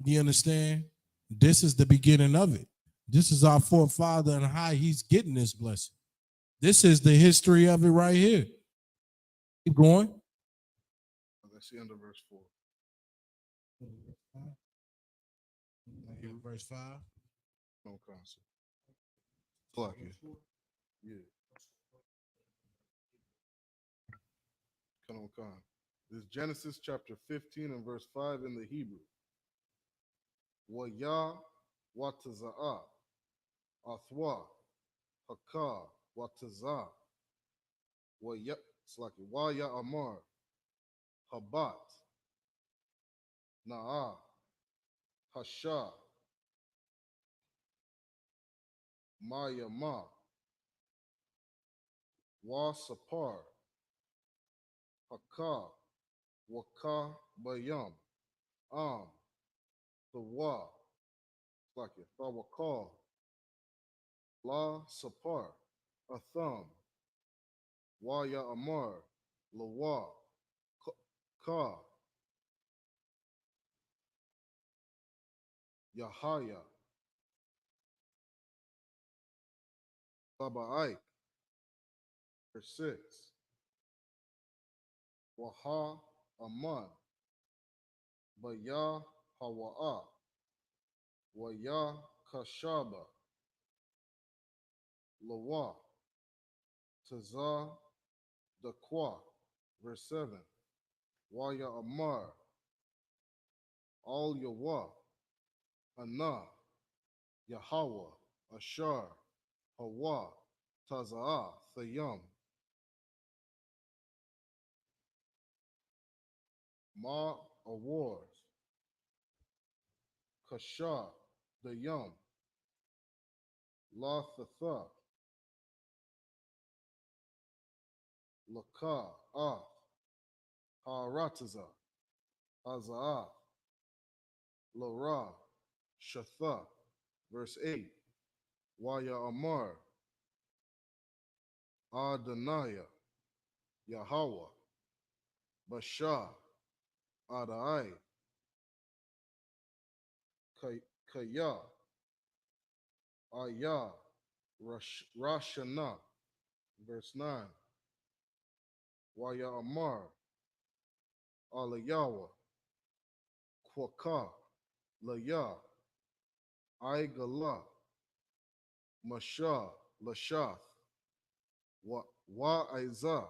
You understand? This is the beginning of it. This is our forefather and how he's getting this blessing. This is the history of it right here. Keep going. That's the end of verse 4. Verse 5. No concept. Clock it. Yeah. Come on, come. This is Genesis chapter 15 and verse 5 in the Hebrew. Waya wataza'a, athwa, haka, wataza, waya, it's like waya amar, habat, na'a, hasha, maya ma, wa sapar, haka, waka bayam, the wa, like it. Thawakal, La Sapar, Atham, Waya Amar, Lawa, Ka, Yahaya, Sabaik, verse 6. Waha Aman, Baya Hawa'a, Waya Kashaba, Lawa, Taza Dakwa, verse 7. Waya Amar, Al Yawa, Ana, Yahweh, Ashar, Hawa, Taza'ah, Thayam, Ma Awars, Kasha, Dayam, La Thatha, Laka, Ah, Harataza, Aza'ah, Lara, Shatha, verse 8. Waya Amar, Adonaiah, Yahweh, Basha, Adai, Kaya, Aya, Rashana, verse 9. Waya Amar, Alayawa, Kwaka, Laya, Aigala, Masha, Lashath, Wa'iza,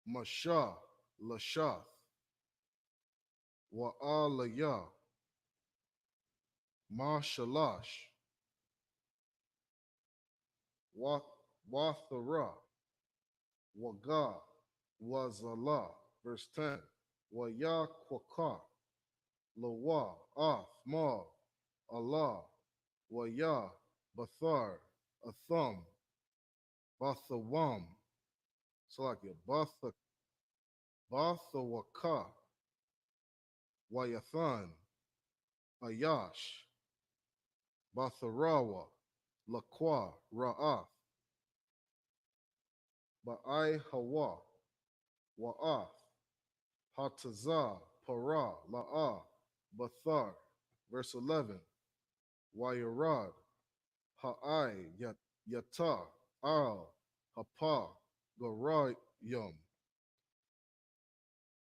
Masha, Lashath, Wa'alaya, Mashalash, Wathara, Waga, Wazala, verse 10. Waya Kwaka, Lawa, Ath, Ma, Allah, Waya, Bathar, Atham, Bathawam, Salakia, Bathawaka, Wayathan, Ayash, Batharawa, Lakwa, Ra'ath, Ba'ai Hawa, Wa'ath, Hatazah, Para, La'ah, Bathar, verse 11. Wayarad, Ha'ai, Yata, Al, Hapa, Garayam,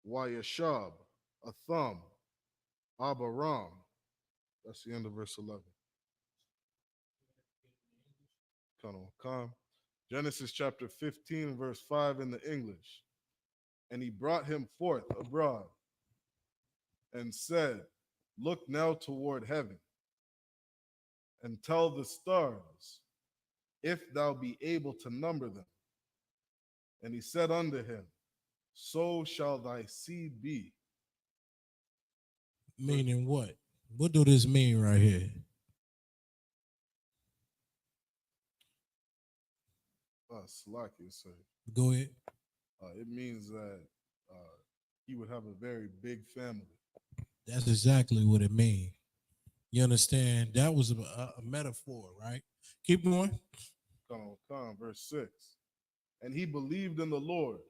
Wayashab, Atham, Abaram. That's the end of verse 11. Come. Genesis chapter 15, verse 5 in the English. And he brought him forth abroad and said, Look now toward heaven and tell the stars, if thou be able to number them. And he said unto him, So shall thy seed be. Meaning what? What do this mean right here? Slacky, say. Go ahead. It means that he would have a very big family. That's exactly what it means. You understand? That was a metaphor, right? Keep going. Come, verse 6. And he believed in the Lord,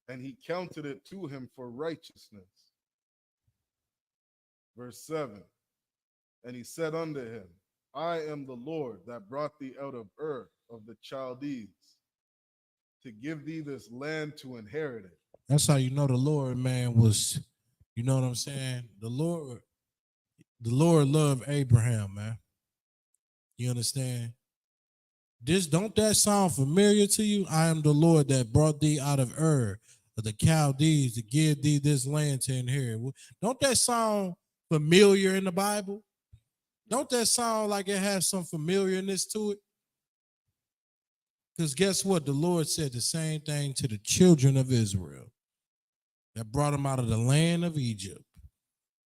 and he counted it to him for righteousness. Verse 7. And he said unto him, I am the Lord that brought thee out of Ur of the Chaldees, to give thee this land to inherit it. That's how you know the Lord, man, was, you know what I'm saying? The Lord loved Abraham, man. You understand? Don't that sound familiar to you? I am the Lord that brought thee out of Ur of the Chaldees to give thee this land to inherit. Don't that sound familiar in the Bible? Don't that sound like it has some familiarness to it? Because guess what? The Lord said the same thing to the children of Israel that brought them out of the land of Egypt.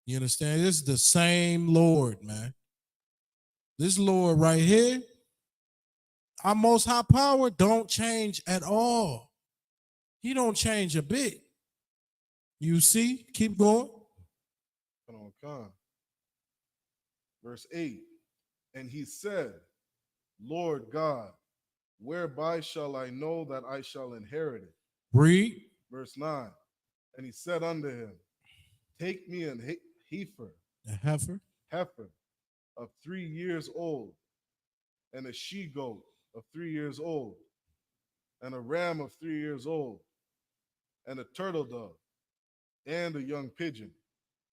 You understand? This is the same Lord, man. This Lord right here, our most high power, don't change at all. He don't change a bit. You see? Keep going. Come. Verse 8. And he said, Lord God, whereby shall I know that I shall inherit it? Read. Verse 9. And he said unto him, take me an heifer, A heifer. heifer of 3 years old, and a she goat of 3 years old, and a ram of 3 years old, and a turtle dove, and a young pigeon.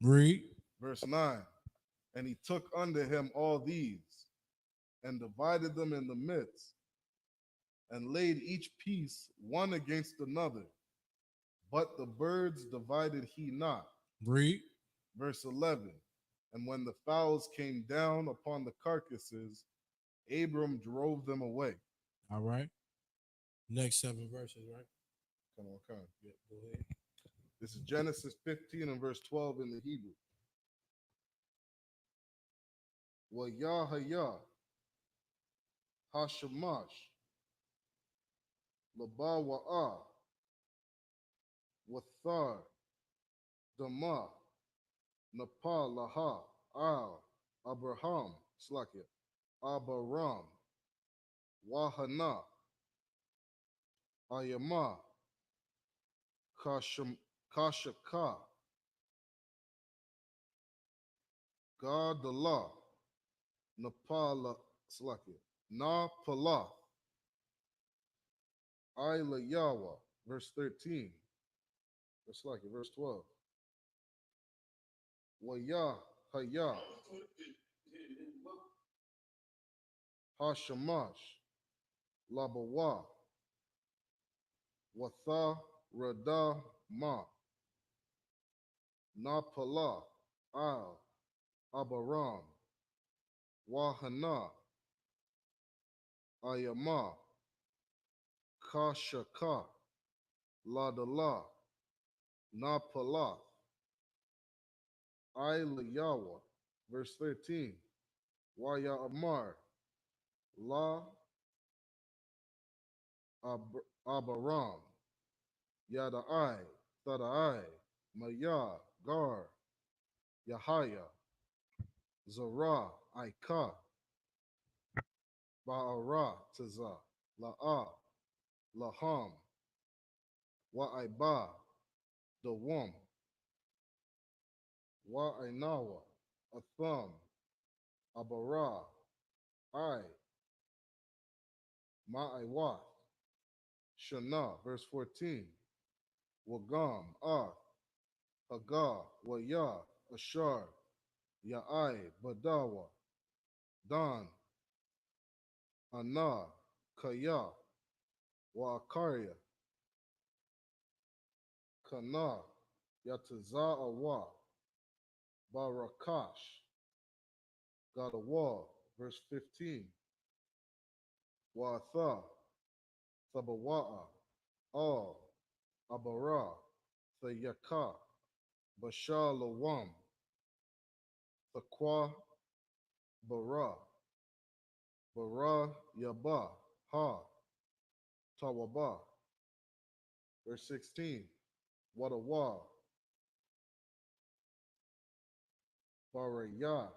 Read. Verse 9. And he took unto him all these, and divided them in the midst, and laid each piece one against another. But the birds divided he not. Read. Verse 11. And when the fowls came down upon the carcasses, Abram drove them away. All right. Next 7 verses, right? Come on, come on. Yeah, go ahead. This is Genesis 15 and verse 12 in the Hebrew. Wa Yahaya Hashamash Laba Wa'a Wathar Dama Nepal Laha Al Abraham Slakia Abaram Wahana Ayama Kashaka Gadala Nepal Slakia Na Pala Ila Yawa, verse 13. That's like it, verse 12. Waya Haya Hashamash Labawa Watha Rada Ma Napala Al Abaram Wahana Ayama Kashaka Ladala Napala Ilayawa, verse 13. Waya Amar La Abaram Yadai Thadai Maya Gar Yahaya Zara Aika Ba'ara Taza La'a Laham Wa'aiba Dawam Wa'ainawa Atham Abara I Ma'aiwa Shana, verse 14. Wagam Ah Hagar Waya Ashar Ya'ai Badawa Dan Ana Kaya Wa'akaria Kana Yataza'awa Barakash God of War, verse 15. Wa'atha Thabawa'a Al Abara Thayaka Bashar Lawam Thaqwa Bara Bara Yaba Ha Tawaba, verse 16. Wadawa Baraya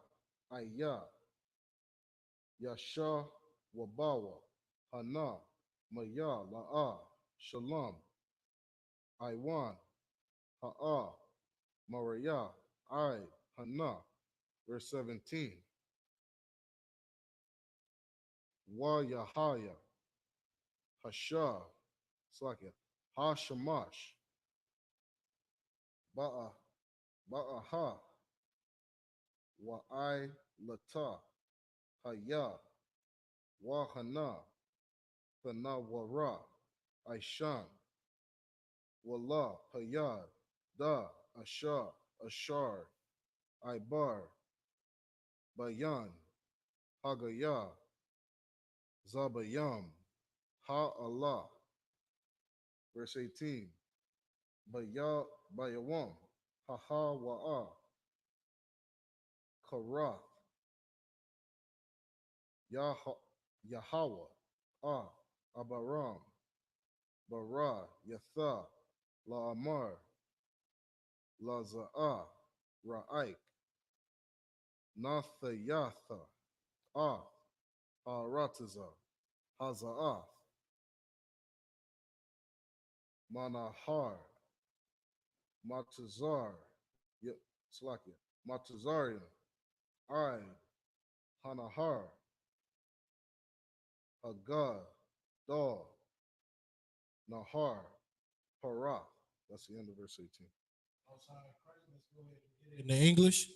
Aya Yasha Wabawa Hana Maya La'a Shalom Iwan Ha'a Maraya I Hana, verse 17. Wa Yahaya Hasha Slakia Hashamash Ba'aha Wa'ai Lata Haya Wahana Thanawara Aishan Wala Hayad Da Asha Ashar Ibar Bayan Hagaya Zabayam Ha Allah, verse 18. Bayawam Haha Wa'a Karath Yahweh Ah Abaram Bara Yatha La Amar La Za'a Ra'aik Nathayatha, Ath, Arataza, Hazaath, Manahar, Matazar, yep, Slakia, Matazaria, Ai, Hanahar, Agad, Dor, Nahar, Parath. That's the end of verse 18. In the English,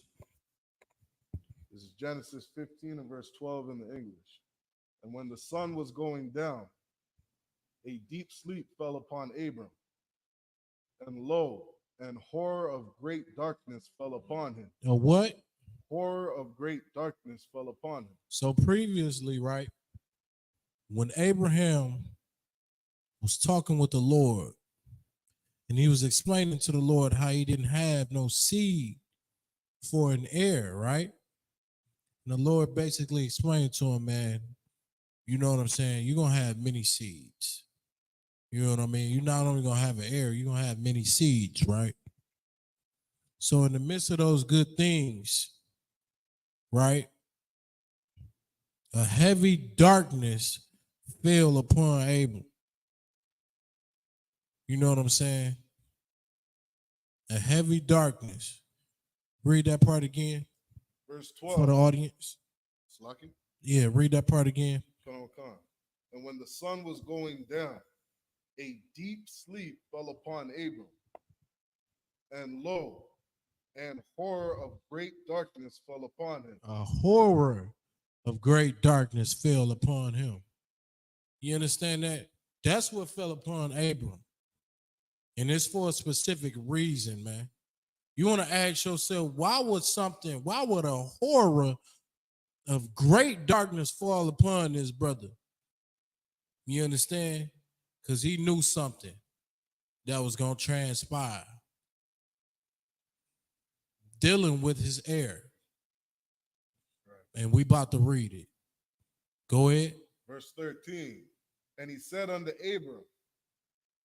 This is Genesis 15 and verse 12 in the English. And when the sun was going down, a deep sleep fell upon Abram. And lo, and horror of great darkness fell upon him. a what? Horror of great darkness fell upon him. So previously, right, when Abraham was talking with the Lord, and he was explaining to the Lord how he didn't have no seed for an heir, right? And the Lord basically explained to him, man, you know what I'm saying? You're going to have many seeds. You know what I mean? You're not only going to have an heir, you're going to have many seeds, right? So in the midst of those good things, right, a heavy darkness fell upon Abram. You know what I'm saying? A heavy darkness. Read that part again Verse for the 12. audience. Slaki? Yeah, read that part again. Come. And when the sun was going down, a deep sleep fell upon Abram. And lo, and horror of great darkness fell upon him. A horror of great darkness fell upon him. You understand that? That's what fell upon Abram. And it's for a specific reason, man. You want to ask yourself, why would a horror of great darkness fall upon this brother? You understand? Because he knew something that was going to transpire. Dealing with his heir. And we about to read it. Go ahead. Verse 13. And he said unto Abram,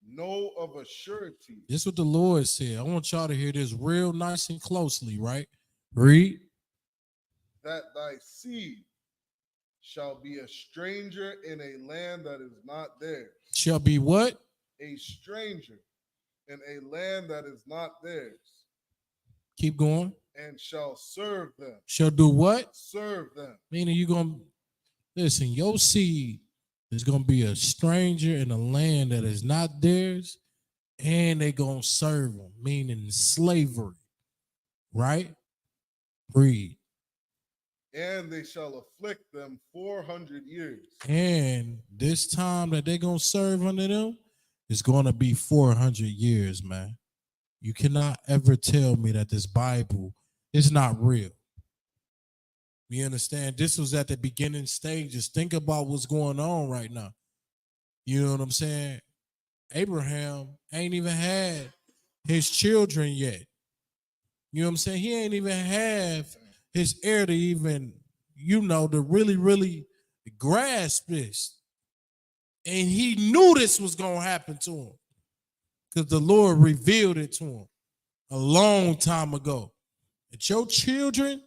know of a surety. This is what the Lord said. I want y'all to hear this real nice and closely, right? Read. That thy seed shall be a stranger in a land that is not theirs. Shall be what? A stranger in a land that is not theirs. Keep going. And shall serve them. Shall do what? Serve them. Meaning you're going to, listen, your seed is going to be a stranger in a land that is not theirs, and they're going to serve them, meaning slavery, right? Read. And they shall afflict them 400 years. And this time that they're going to serve under them is going to be 400 years, man. You cannot ever tell me that this Bible is not real. You understand? This was at the beginning stages. Think about what's going on right now. You know what I'm saying? Abraham ain't even had his children yet. You know what I'm saying? He ain't even have his heir to even, to really grasp this. And he knew this was going to happen to him because the Lord revealed it to him a long time ago. That your children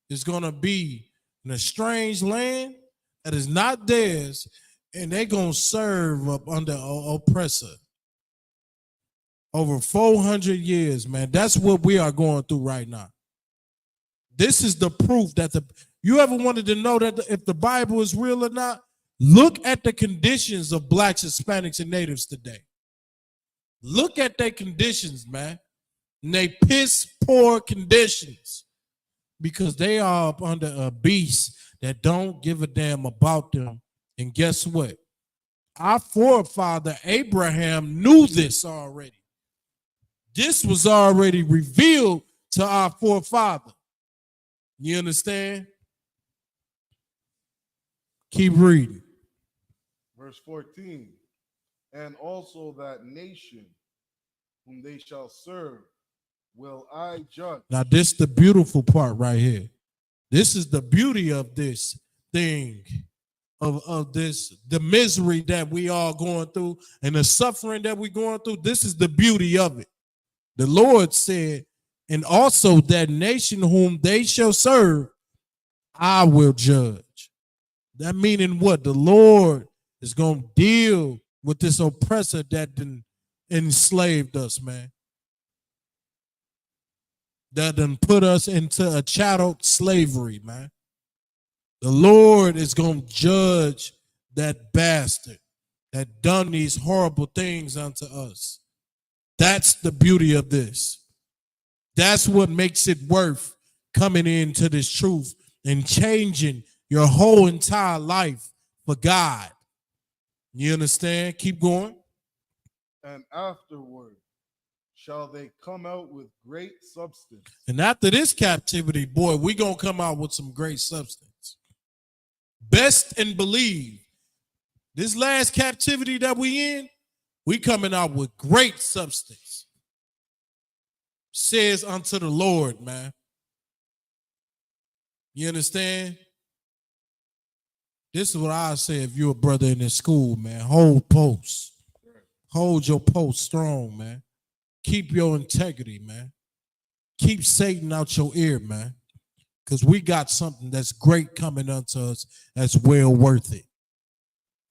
is going to be in a strange land that is not theirs, and they're going to serve up under an oppressor. Over 400 years, man. That's what we are going through right now. This is the proof that you ever wanted to know that if the Bible is real or not? Look at the conditions of blacks, Hispanics, and natives today. Look at their conditions, man. And they piss poor conditions. Because they are up under a beast that don't give a damn about them. And guess what? Our forefather Abraham knew this already. This was already revealed to our forefather. You understand? Keep reading. Verse 14. And also that nation whom they shall serve will I judge. Now, this is the beautiful part right here. This is the beauty of this thing, of this, the misery that we are going through and the suffering that we're going through. This is the beauty of it. The Lord said, and also that nation whom they shall serve I will judge. That meaning what? The Lord is going to deal with this oppressor that done enslaved us, man. That done put us into a chattel slavery, man. The Lord is going to judge that bastard that done these horrible things unto us. That's the beauty of this. That's what makes it worth coming into this truth and changing your whole entire life for God. You understand? Keep going. And afterward shall they come out with great substance. And after this captivity, boy, we going to come out with some great substance. Best and believe. This last captivity that we in, we coming out with great substance. Says unto the Lord, man. You understand? This is what I say if you're a brother in this school, man. Hold post. Hold your post strong, man. Keep your integrity, man. Keep Satan out your ear, man. Because we got something that's great coming unto us that's well worth it.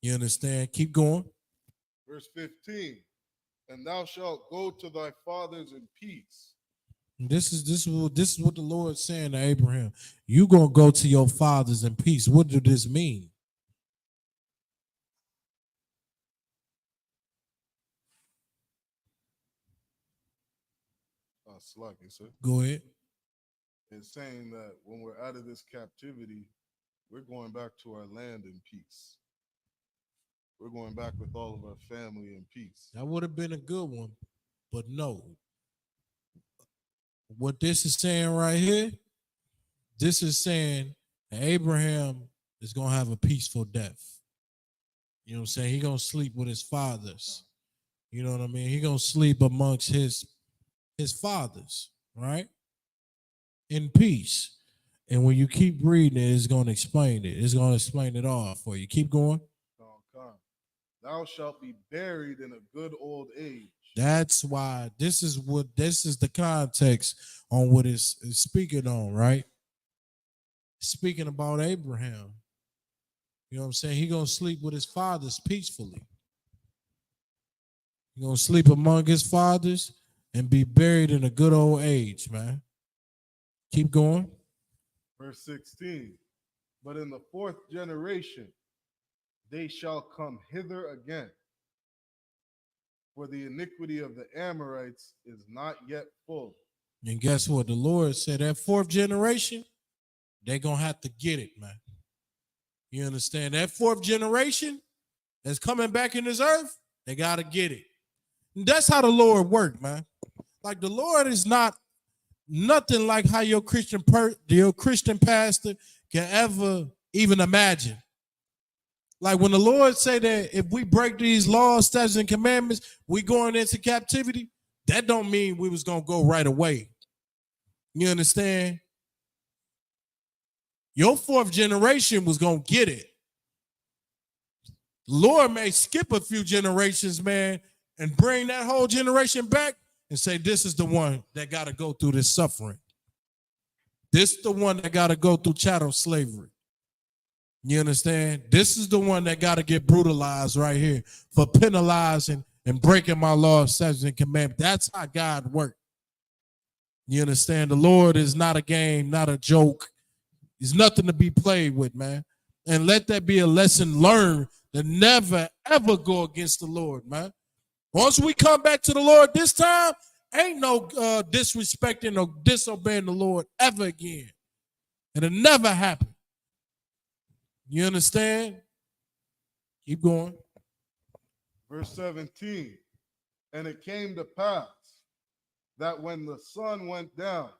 You understand? Keep going. Verse 15. And thou shalt go to thy fathers in peace. This is what the Lord's saying to Abraham. You gonna go to your fathers in peace. What does this mean? Slucky, sir. Go ahead. It's saying that when we're out of this captivity, we're going back to our land in peace. We're going back with all of our family in peace. That would have been a good one, but no. What this is saying right here, this is saying that Abraham is going to have a peaceful death. You know what I'm saying? He's going to sleep with his fathers. You know what I mean? He's going to sleep amongst his fathers, right? In peace. And when you keep reading it, it's going to explain it. It's going to explain it all for you. Keep going. Thou shalt be buried in a good old age. That's why this is the context on what it's speaking on, right? Speaking about Abraham. You know what I'm saying? He's going to sleep with his fathers peacefully. He's going to sleep among his fathers and be buried in a good old age, man. Keep going. Verse 16. But in the fourth generation, they shall come hither again. For the iniquity of the Amorites is not yet full. And guess what? The Lord said that fourth generation, they're going to have to get it, man. You understand? That fourth generation that's coming back in this earth, they got to get it. And that's how the Lord worked, man. Like the Lord is not nothing like how your Christian pastor can ever even imagine. Like when the Lord say that if we break these laws, statutes, and commandments, we going into captivity, that don't mean we was going to go right away. You understand? Your fourth generation was going to get it. The Lord may skip a few generations, man, and bring that whole generation back and say, this is the one that got to go through this suffering. This is the one that got to go through chattel slavery. You understand? This is the one that got to get brutalized right here for penalizing and breaking my laws, statutes, and commandments. That's how God works. You understand? The Lord is not a game, not a joke. He's nothing to be played with, man. And let that be a lesson learned to never, ever go against the Lord, man. Once we come back to the Lord this time, ain't no disrespecting or disobeying the Lord ever again. It'll never happen. You understand? Keep going. Verse 17. And it came to pass that when the sun went down,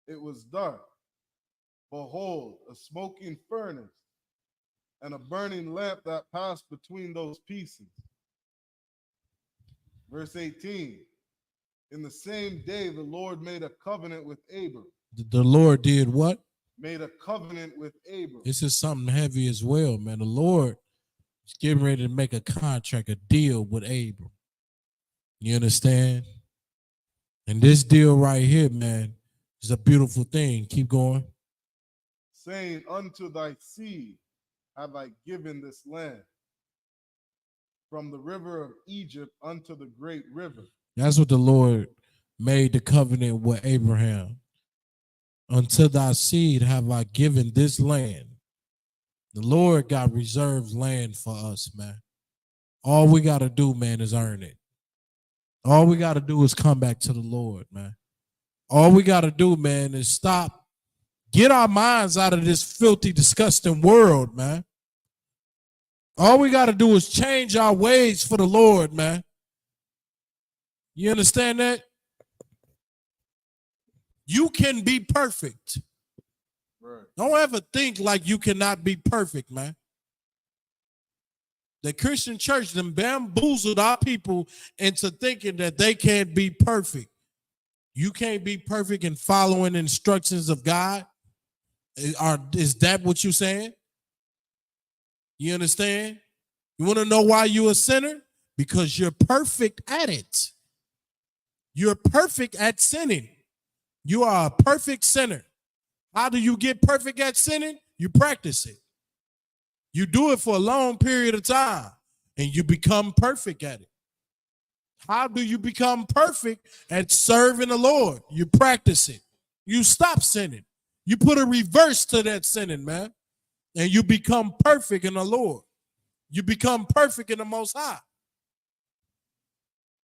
it was dark. Behold, a smoking furnace and a burning lamp that passed between those pieces. Verse 18. In the same day, the Lord made a covenant with Abram. The Lord did what? Made a covenant with Abram. This is something heavy as well, man. The Lord is getting ready to make a contract, a deal with Abram. You understand? And this deal right here, man, is a beautiful thing. Keep going. saying, unto thy seed have I given this land, from the river of Egypt unto the great river. That's what the Lord made the covenant with Abraham. Unto thy seed have I given this land. The Lord got reserved land for us, man. All we got to do, man, is earn it. All we got to do is come back to the Lord, man. All we got to do, man, is stop. Get our minds out of this filthy, disgusting world, man. All we got to do is change our ways for the Lord, man. You understand that? You can be perfect. Right. Don't ever think like you cannot be perfect, man. The Christian church them bamboozled our people into thinking that they can't be perfect. You can't be perfect in following instructions of God. Is that what you're saying? You understand? You want to know why you're a sinner? Because you're perfect at it. You're perfect at sinning. You are a perfect sinner. How do you get perfect at sinning? You practice it. You do it for a long period of time and you become perfect at it. How do you become perfect at serving the Lord? You practice it. You stop sinning. You put a reverse to that sinning, man. And you become perfect in the Lord. You become perfect in the Most High.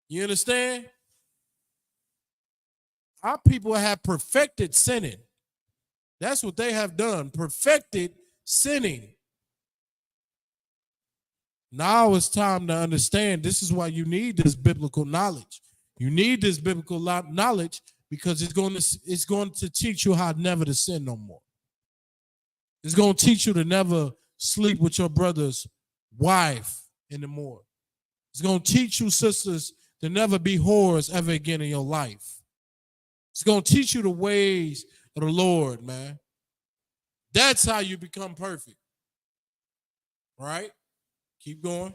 You understand? Our people have perfected sinning. That's what they have done. Perfected sinning. Now it's time to understand. This is why you need this biblical knowledge. You need this biblical knowledge because it's going to teach you how never to sin no more. It's going to teach you to never sleep with your brother's wife anymore. It's going to teach you, sisters, to never be whores ever again in your life. It's going to teach you the ways of the Lord, man. That's how you become perfect. Right? Keep going.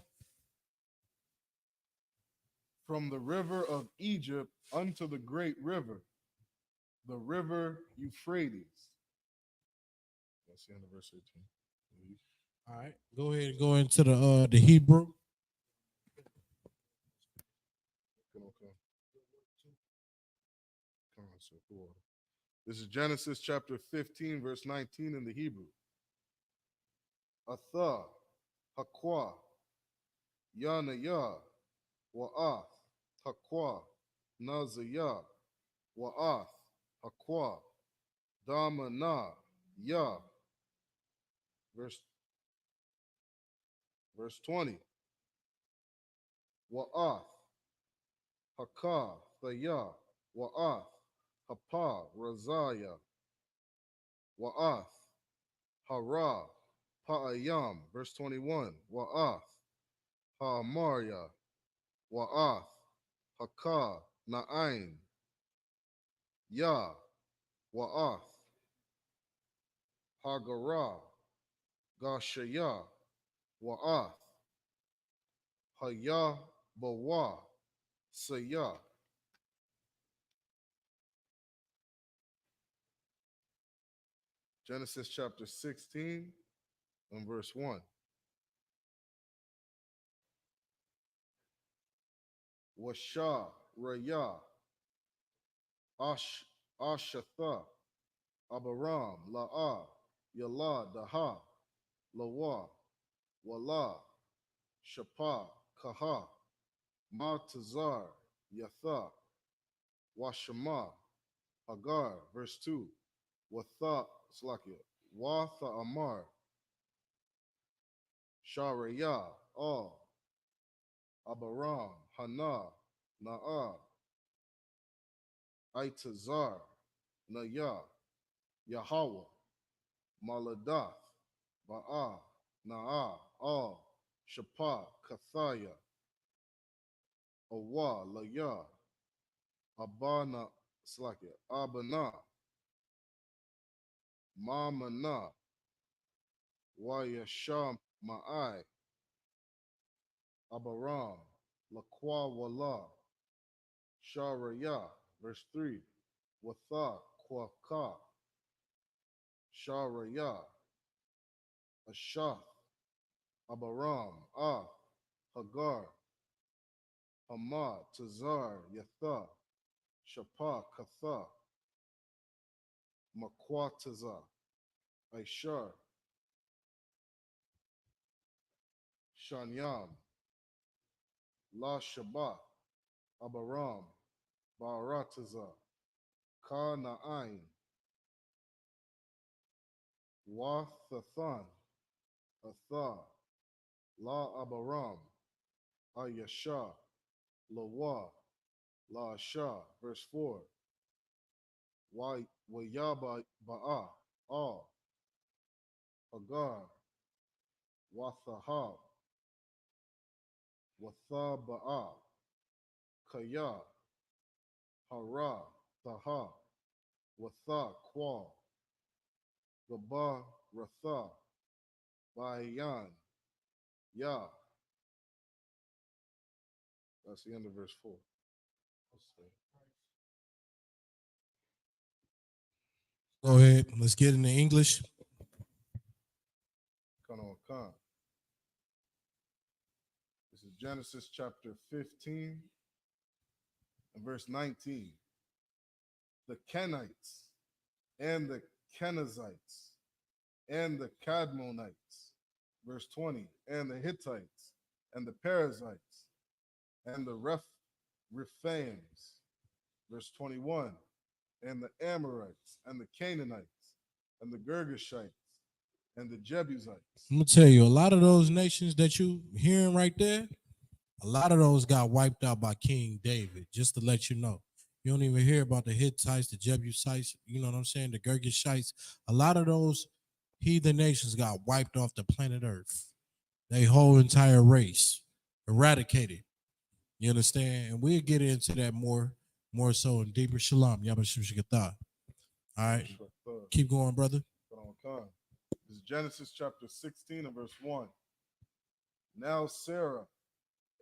From the river of Egypt unto the great river, the river Euphrates. That's the end of verse 18. All right. Go ahead and go into the Hebrew. This is Genesis chapter 15, verse 19 in the Hebrew. Atha, Hakwa, Yanaya, Wa'ath, Hakwa, Nazaya, Wa'ath, Hakwa, Damana, Ya. Verse 20. Wa'ath, Hakah, Thaya, Wa'ath, Hapa, Razaya, Wa'ath, Hara, Pa'ayam. Verse 21. Wa'ath, Ha'amarya, Wa'ath, Hakah, Na'ain, Ya, Wa'ath, Hagara, Gashaya, Wa'ath, Haya, Bawa, Saya. Genesis chapter 16 and verse 1. Washa, Raya, Ashatha, Abaram, La'a, Yala, Daha, Lawa, Wala, Shapa, Kaha, Maltazar, Yatha, Washama, Hagar. Verse 2. Watha, Slakia, Watha Amar, Sharaya, Al, Abaram, Hana, Na'a, Aitazar, Naya, Yahweh, Maladath, Ba'a, Na'a, Al, Shapa, Kathaya, Awa, Laya, Abana, Slakia, Abana, Mamana, Wayasham, Ma'ai, Abaram, Lakwa Wala, Sharaya. Verse 3. Watha, Kwaka, Sharayah, Ashath, Abaram, Hagar, Hamad, Tazar, Yatha, Shapah, Katha, Makwataza, Aishar, Shanyam, La Shabbat, Abaram, Barataza, Ka Na'ain, Wathathan, Atha, La Abaram, Ayasha, Lawa, La Shah. Verse 4. Wayaba Ba'a, Hagar, Wathahab, Wathaba'a, Kaya, Hara, Taha, Watha, Kwa, Gaba, Ratha, Bayan, Ya. That's the end of verse 4. Go ahead. Let's get into English. Come on, come. This is Genesis chapter 15 and verse 19. The Kenites and the Kenizzites and the Cadmonites, verse 20, and the Hittites and the Perizzites and the Rephaims, verse 21, and the Amorites and the Canaanites and the Girgashites and the Jebusites. I'm gonna tell you, a lot of those nations that you hearing right there, a lot of those got wiped out by King David. Just to let you know, you don't even hear about the Hittites, the Jebusites. You know what I'm saying? The Girgashites. A lot of those heathen nations got wiped off the planet Earth. They whole entire race eradicated. You understand? And we'll get into that more so in deeper. Shalom. Yabashimshikatah. All right. Keep going, brother. This is Genesis chapter 16 and verse 1. Now Sarah,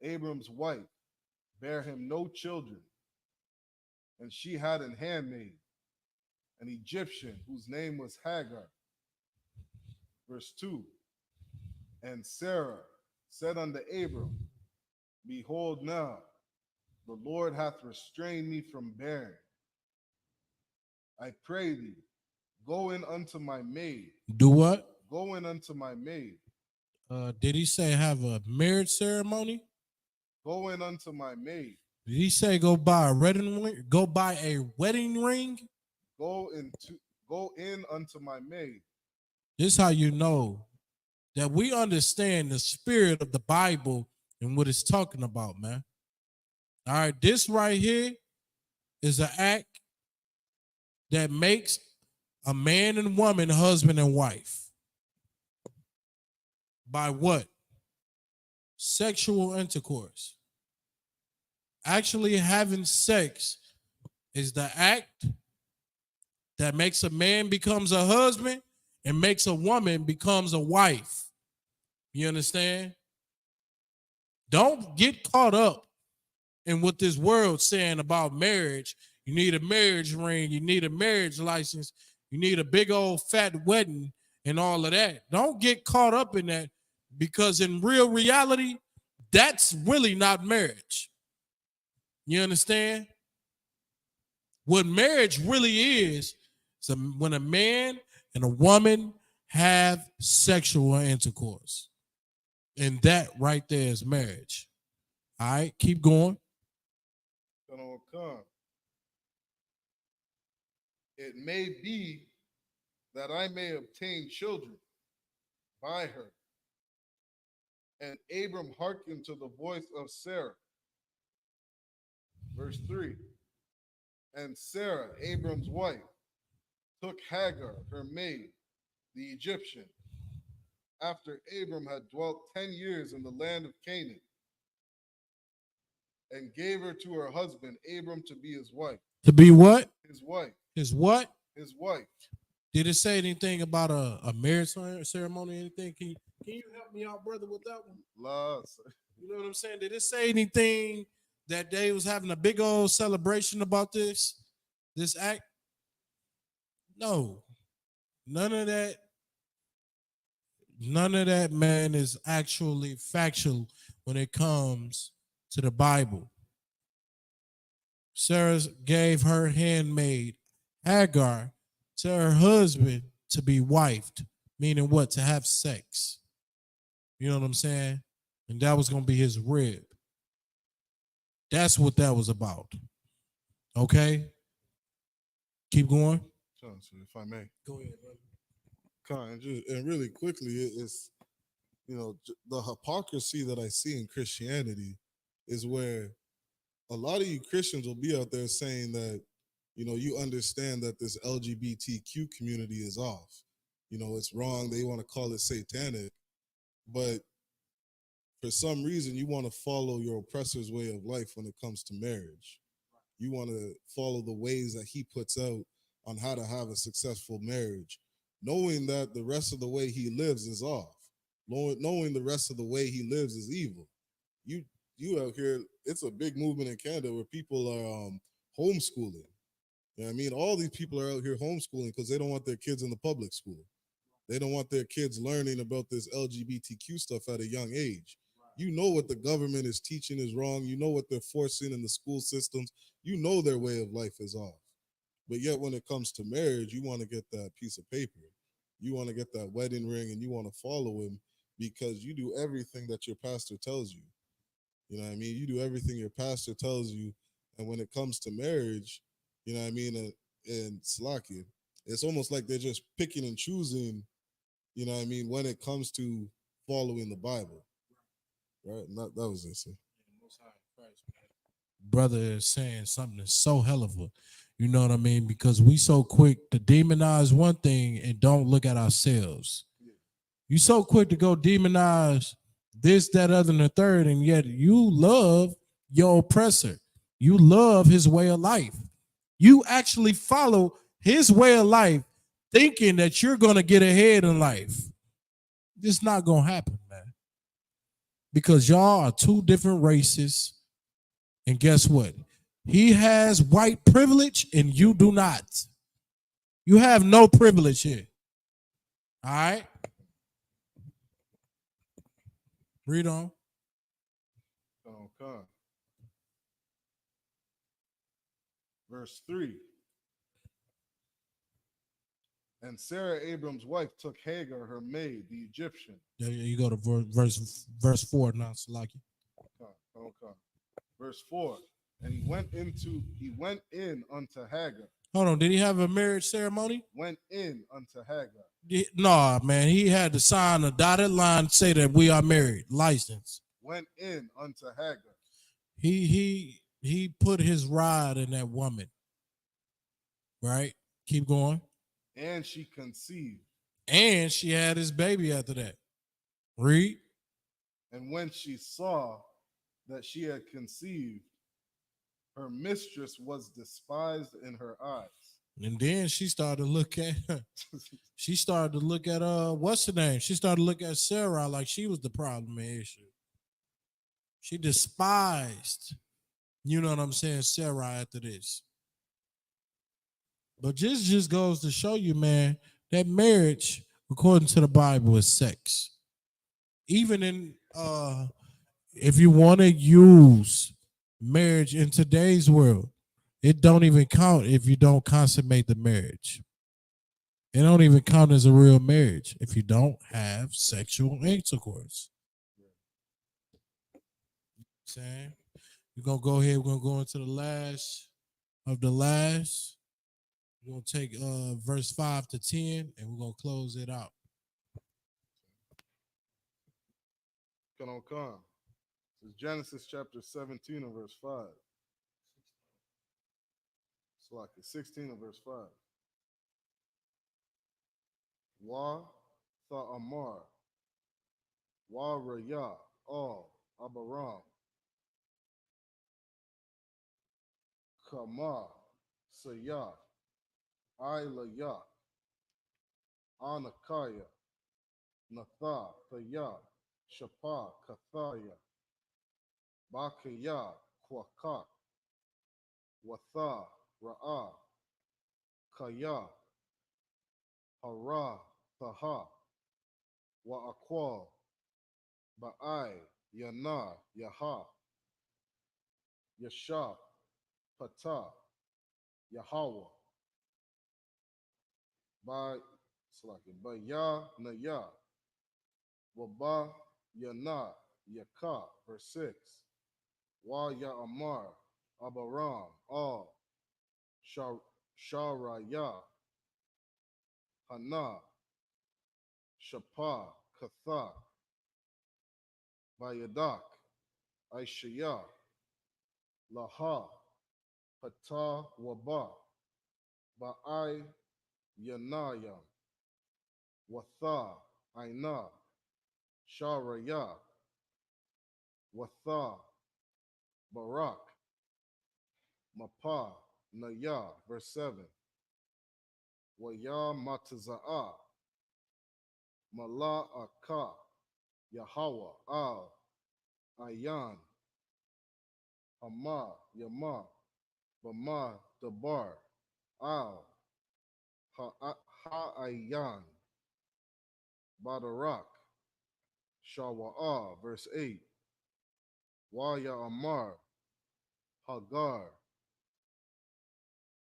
Abram's wife, bare him no children, and she had an handmaid, an Egyptian, whose name was Hagar. Verse 2. And Sarah said unto Abram, Behold now, the Lord hath restrained me from bearing. I pray thee, go in unto my maid. Do what? Go in unto my maid. Did he say have a marriage ceremony? Go in unto my maid. Did he say go buy a wedding ring? Go buy a wedding ring? Go in unto my maid. This is how you know that we understand the spirit of the Bible and what it's talking about, man. All right, this right here is an act that makes a man and woman husband and wife. By what? Sexual intercourse. Actually having sex is the act that makes a man becomes a husband and makes a woman becomes a wife. You understand? Don't get caught up in what this world's saying about marriage. You need a marriage ring, you need a marriage license, you need a big old fat wedding and all of that. Don't get caught up in that, because in real reality, that's really not marriage. You understand? What marriage really is when a man and a woman have sexual intercourse. And that right there is marriage. All right, keep going. It may be that I may obtain children by her. And Abram hearkened to the voice of Sarah. Verse 3. And Sarah, Abram's wife, took Hagar, her maid, the Egyptian, after Abram had dwelt 10 years in the land of Canaan, and gave her to her husband, Abram, to be his wife. To be what? His wife. His what? His wife. Did it say anything about a marriage ceremony or anything? Can you help me out, brother, with that one? You know what I'm saying? Did it say anything that they was having a big old celebration about this act? No. None of that. None of that, man, is actually factual when it comes to the Bible. Sarah gave her handmaid Hagar to her husband to be wifed, meaning what? To have sex. You know what I'm saying? And that was going to be his rib. That's what that was about. Okay? Keep going. Johnson, if I may. Go ahead, brother. And really quickly, it's the hypocrisy that I see in Christianity is where a lot of you Christians will be out there saying that you understand that this LGBTQ community is off. It's wrong. They want to call it satanic, but for some reason you want to follow your oppressor's way of life when it comes to marriage. You want to follow the ways that he puts out on how to have a successful marriage, knowing that the rest of the way he lives is off, knowing the rest of the way he lives is evil. You out here, it's a big movement in Canada where people are homeschooling. You know what I mean? All these people are out here homeschooling because they don't want their kids in the public school. They don't want their kids learning about this LGBTQ stuff at a young age. You know what the government is teaching is wrong. You know what they're forcing in the school systems. You know their way of life is off. But yet when it comes to marriage, you want to get that piece of paper. You want to get that wedding ring and you want to follow him because you do everything that your pastor tells you. You know what I mean? You do everything your pastor tells you. And when it comes to marriage, you know what I mean? And Slakia, it's almost like they're just picking and choosing, you know what I mean, when it comes to following the Bible. Right? And that was it, sir. Brother is saying something so hell of a, you know what I mean? Because we so quick to demonize one thing and don't look at ourselves. You so quick to go demonize this, that, other, and the third, and yet you love your oppressor. You love his way of life. You actually follow his way of life thinking that you're going to get ahead in life. It's not going to happen, man. Because y'all are two different races. And guess what? He has white privilege and you do not. You have no privilege here. All right? Read on. Okay. Verse 3. And Sarah, Abram's wife, took Hagar, her maid, the Egyptian. Yeah, you go to verse 4 now, Salaki. Okay. Verse 4. And he went in unto Hagar. Hold on, did he have a marriage ceremony? Went in unto Hagar. No, man, he had to sign a dotted line to say that we are married, license. Went in unto Hagar. He put his rod in that woman. Right? Keep going. And she conceived. And she had his baby after that. Read. And when she saw that she had conceived, her mistress was despised in her eyes. And then she started to look at what's her name? She started to look at Sarah like she was the problem and issue. She despised, you know what I'm saying, Sarah after this. But this just goes to show you, man, that marriage, according to the Bible, is sex. Even in if you want to use marriage in today's world, it don't even count if you don't consummate the marriage. It don't even count as a real marriage if you don't have sexual intercourse. Saying we're gonna go ahead, we're gonna go into the last of the last. We're gonna take verse 5 to 10 and we're gonna close it out. Come. It's Genesis chapter 17 and verse 5. It's like 16 and verse 5. Wa Tha'amar, Wa Raya, All, Abaram, Kama, Sayah, Ilaya, Anakaya, Natha, Thaya, Shapa, Kathaya, Bakaya, Kwaka, Watha, Ra'a, Kaya, Hara, Taha, Wa Aqwal, Ba'ai, Yana, Yaha, Yasha, Pata, Yahweh, Ba, Ba Ya, Na Ya, Waba, Yana, Yaka, verse 6. Wa Ya Amar, Abaram, Al, Sharaya, Hana, Shapa, Katha, Bayadak, Aishaya, Laha, Pata, Waba, Ba'ai, Yanaya, Watha, Aina, Sharaya, Watha, Barak, Mapa, Naya, verse 7. Waya Mataza'a, Mala'aka, Yahweh, Al, Ayan, Hama, Yama, Bama, Dabar, Al, Ha'ayan, Badarak, Shawa'a, verse 8. Waya Amar, Hagar,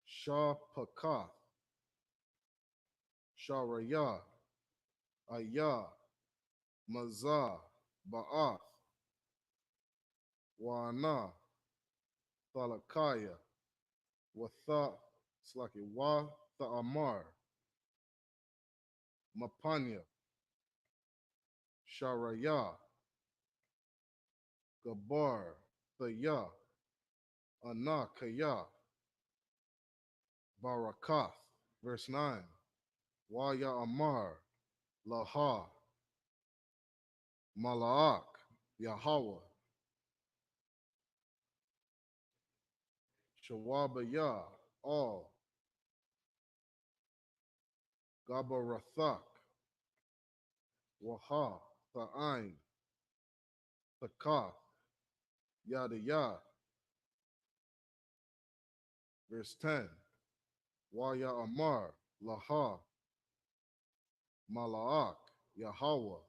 Shapakath, Sharaya, Aya, Mazah, Ba'ath, Wana, Thalakaya, Watha, Slaki, Wa, Tha'amar, Mapanya, Sharaya, Gabar, Thaya, Anakaya, Barakath, verse 9. Waya Amar, Laha, Malaak, Yahweh, Shawabaya, All, Gabarathak, Waha, Tha'ain, Thakath, Yada Yad, verse 10. Waya Amar, Laha, Malaak, Yahweh,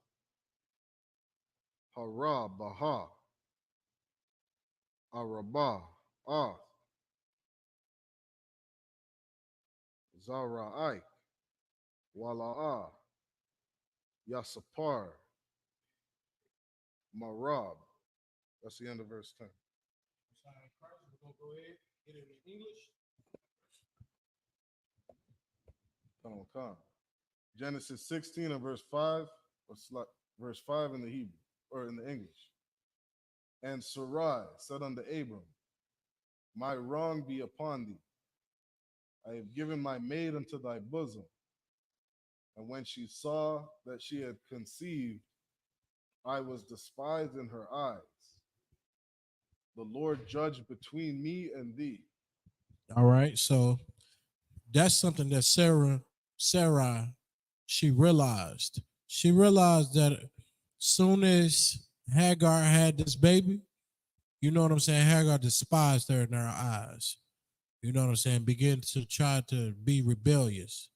Hara, Baha, Arabah, Ath, Zara'ai, Wala'ah, Yasapar, Marab. That's the end of verse 10. We're gonna go ahead, get it in English. Come. Genesis 16 and verse 5, verse 5 in the Hebrew, or in the English. And Sarai said unto Abram, My wrong be upon thee. I have given my maid unto thy bosom. And when she saw that she had conceived, I was despised in her eyes. The Lord judged between me and thee. All right, so that's something that Sarah, she realized. She realized that soon as Hagar had this baby, you know what I'm saying? Hagar despised her in her eyes. You know what I'm saying? Begin to try to be rebellious,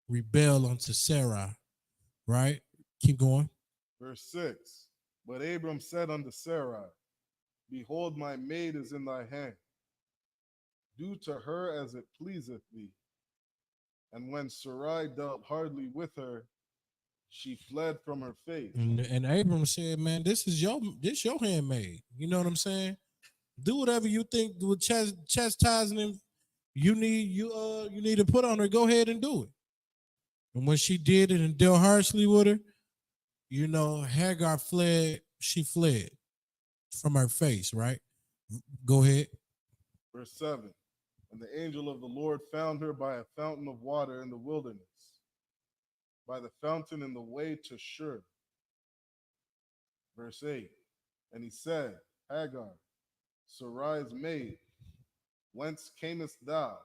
rebel unto Sarah, right? Keep going. Verse 6. But Abram said unto Sarai, Behold, my maid is in thy hand. Do to her as it pleaseth thee. And when Sarai dealt hardly with her, she fled from her face. And Abram said, "Man, this your handmaid. You know what I'm saying? Do whatever you think with chastising him. You need to put on her. Go ahead and do it." And when she did it and dealt harshly with her, you know, Hagar fled. She fled from her face. Right? Go ahead. Verse 7. And the angel of the Lord found her by a fountain of water in the wilderness, by the fountain in the way to Shur. Verse 8. And he said, Hagar, Sarai's maid, whence camest thou?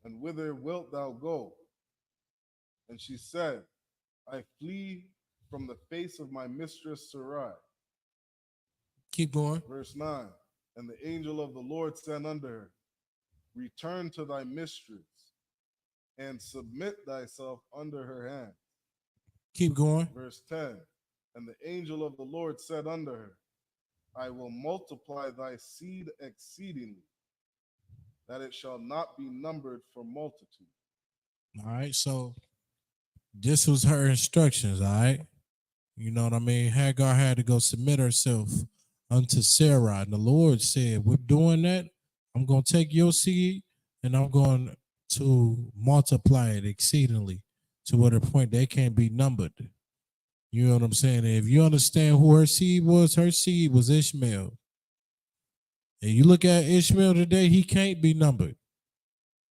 And whither wilt thou go? And she said, I flee from the face of my mistress Sarai. Keep going. Verse 9. And the angel of the Lord said unto her, Return to thy mistress, and submit thyself under her hand. Keep going. Verse 10. And the angel of the Lord said unto her, I will multiply thy seed exceedingly, that it shall not be numbered for multitude. All right. So this was her instructions. All right. You know what I mean? Hagar had to go submit herself unto Sarah. And the Lord said, with doing that, I'm going to take your seed and I'm going to multiply it exceedingly to what a point they can't be numbered. You know what I'm saying? And if you understand who her seed was Ishmael. And you look at Ishmael today, he can't be numbered.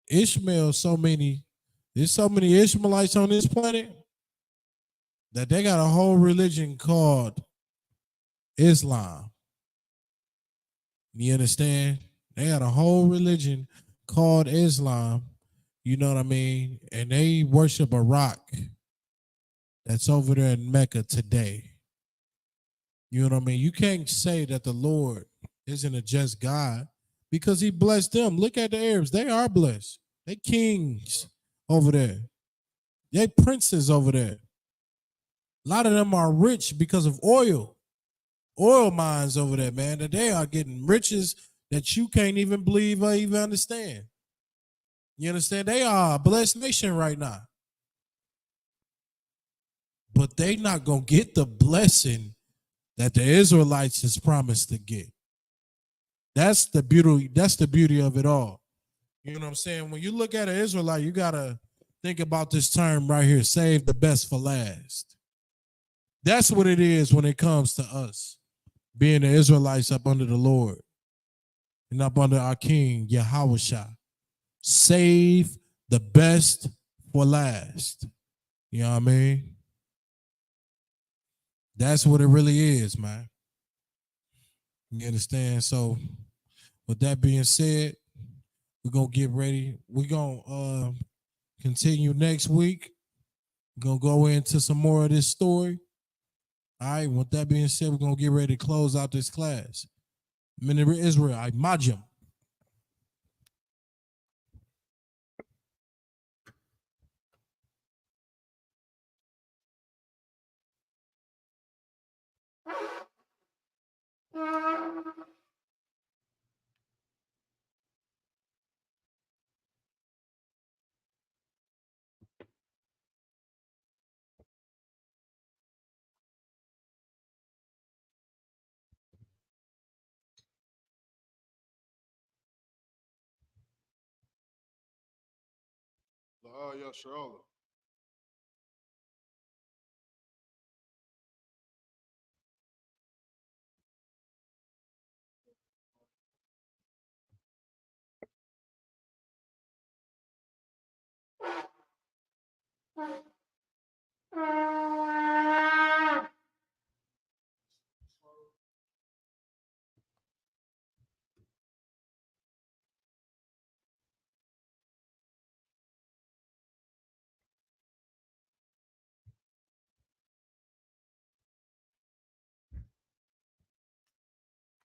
Ishmael, there's so many Ishmaelites on this planet that they got a whole religion called Islam. You understand? They got a whole religion called Islam. You know what I mean? And they worship a rock that's over there in Mecca today. You know what I mean? You can't say that the Lord isn't a just God because he blessed them. Look at the Arabs. They are blessed. They kings over there. They princes over there. A lot of them are rich because of oil mines over there, man, that they are getting riches that you can't even believe or even understand. You understand? They are a blessed nation right now. But they not going to get the blessing that the Israelites is promised to get. That's the beauty of it all. You know what I'm saying? When you look at an Israelite, you got to think about this term right here, save the best for last. That's what it is when it comes to us being the Israelites up under the Lord and up under our King, Yahushua. Save the best for last. You know what I mean? That's what it really is, man. You understand? So, with that being said, we're going to get ready. We're going to continue next week. We're going to go into some more of this story. All right, with that being said, we're going to get ready to close out this class. Minister Israel, I majim. Yasharala.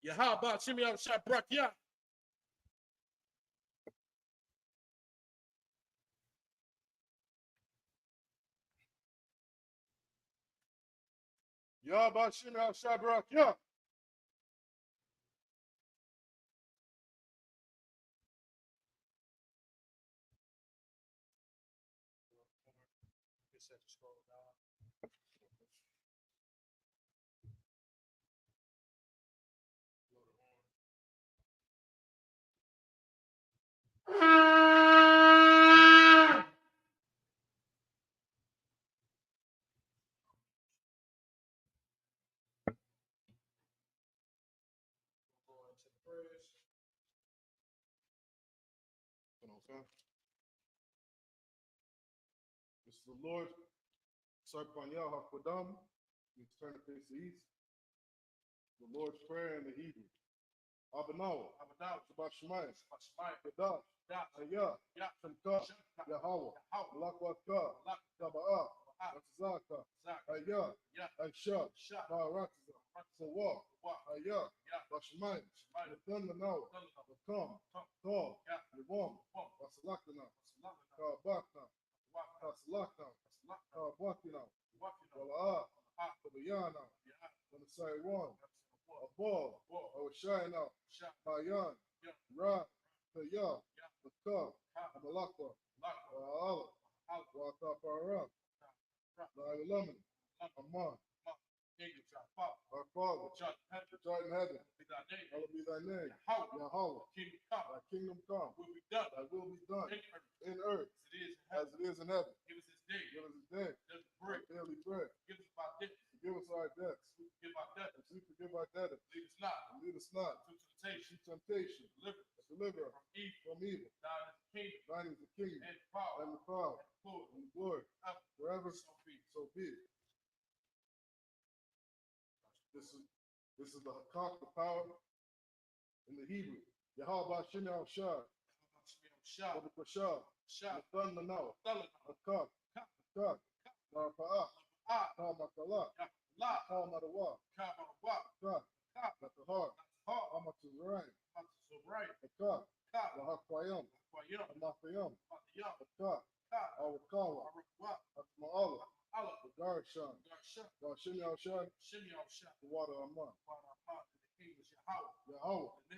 Yahaba, Shimmy out Shabrak, yeah. Yabashim al Shabrak, yeah. This is the Lord. Sarpanya Hakwadam. You turn to face the east. The Lord's Prayer in the Hebrew. Abanawa. Shabbat Shemayim. Kedah. Ayah. Shemka. Yahweh. Malakwatka. Taba'ah. Zaka, Aya, Aisha, Baratiza, Sawa, Aya, Bashmai, Thundanao, Kam, Tom, Yawam, Wasalakana, Kabakna, Kasalakna, Kabakina, Wala, Kabayana, Wanasai Above, Oshina, Bayan, Ra, Kaya, Maka, Amalaka, Wa'ala, Watapara, La'alaman, Aman, our Father, which art in heaven, hallowed be thy name. Yahweh, thy kingdom come, thy will be done in earth as it is in heaven. Give us this day our daily bread. Forgive us our debts, as we forgive our debtors. Lead us not into temptation, deliver us from evil. Thine is the kingdom, and the power, and the glory, forever. So be it. This is the Hakak, the power in the Hebrew. Yahweh Shini Al Shah, the Kashah, the Thun Manau, Hakak, Hakak, Marpa'ah, Kamakalak, Kamadawa, Hakak, Nakahar, Amatuzaran, Hakak, Lahakwayam, Amafayam, Hakak, Awakawa, Atma'ala, the Garshan, Shini Al Shah, the water Aman. Yahweh, the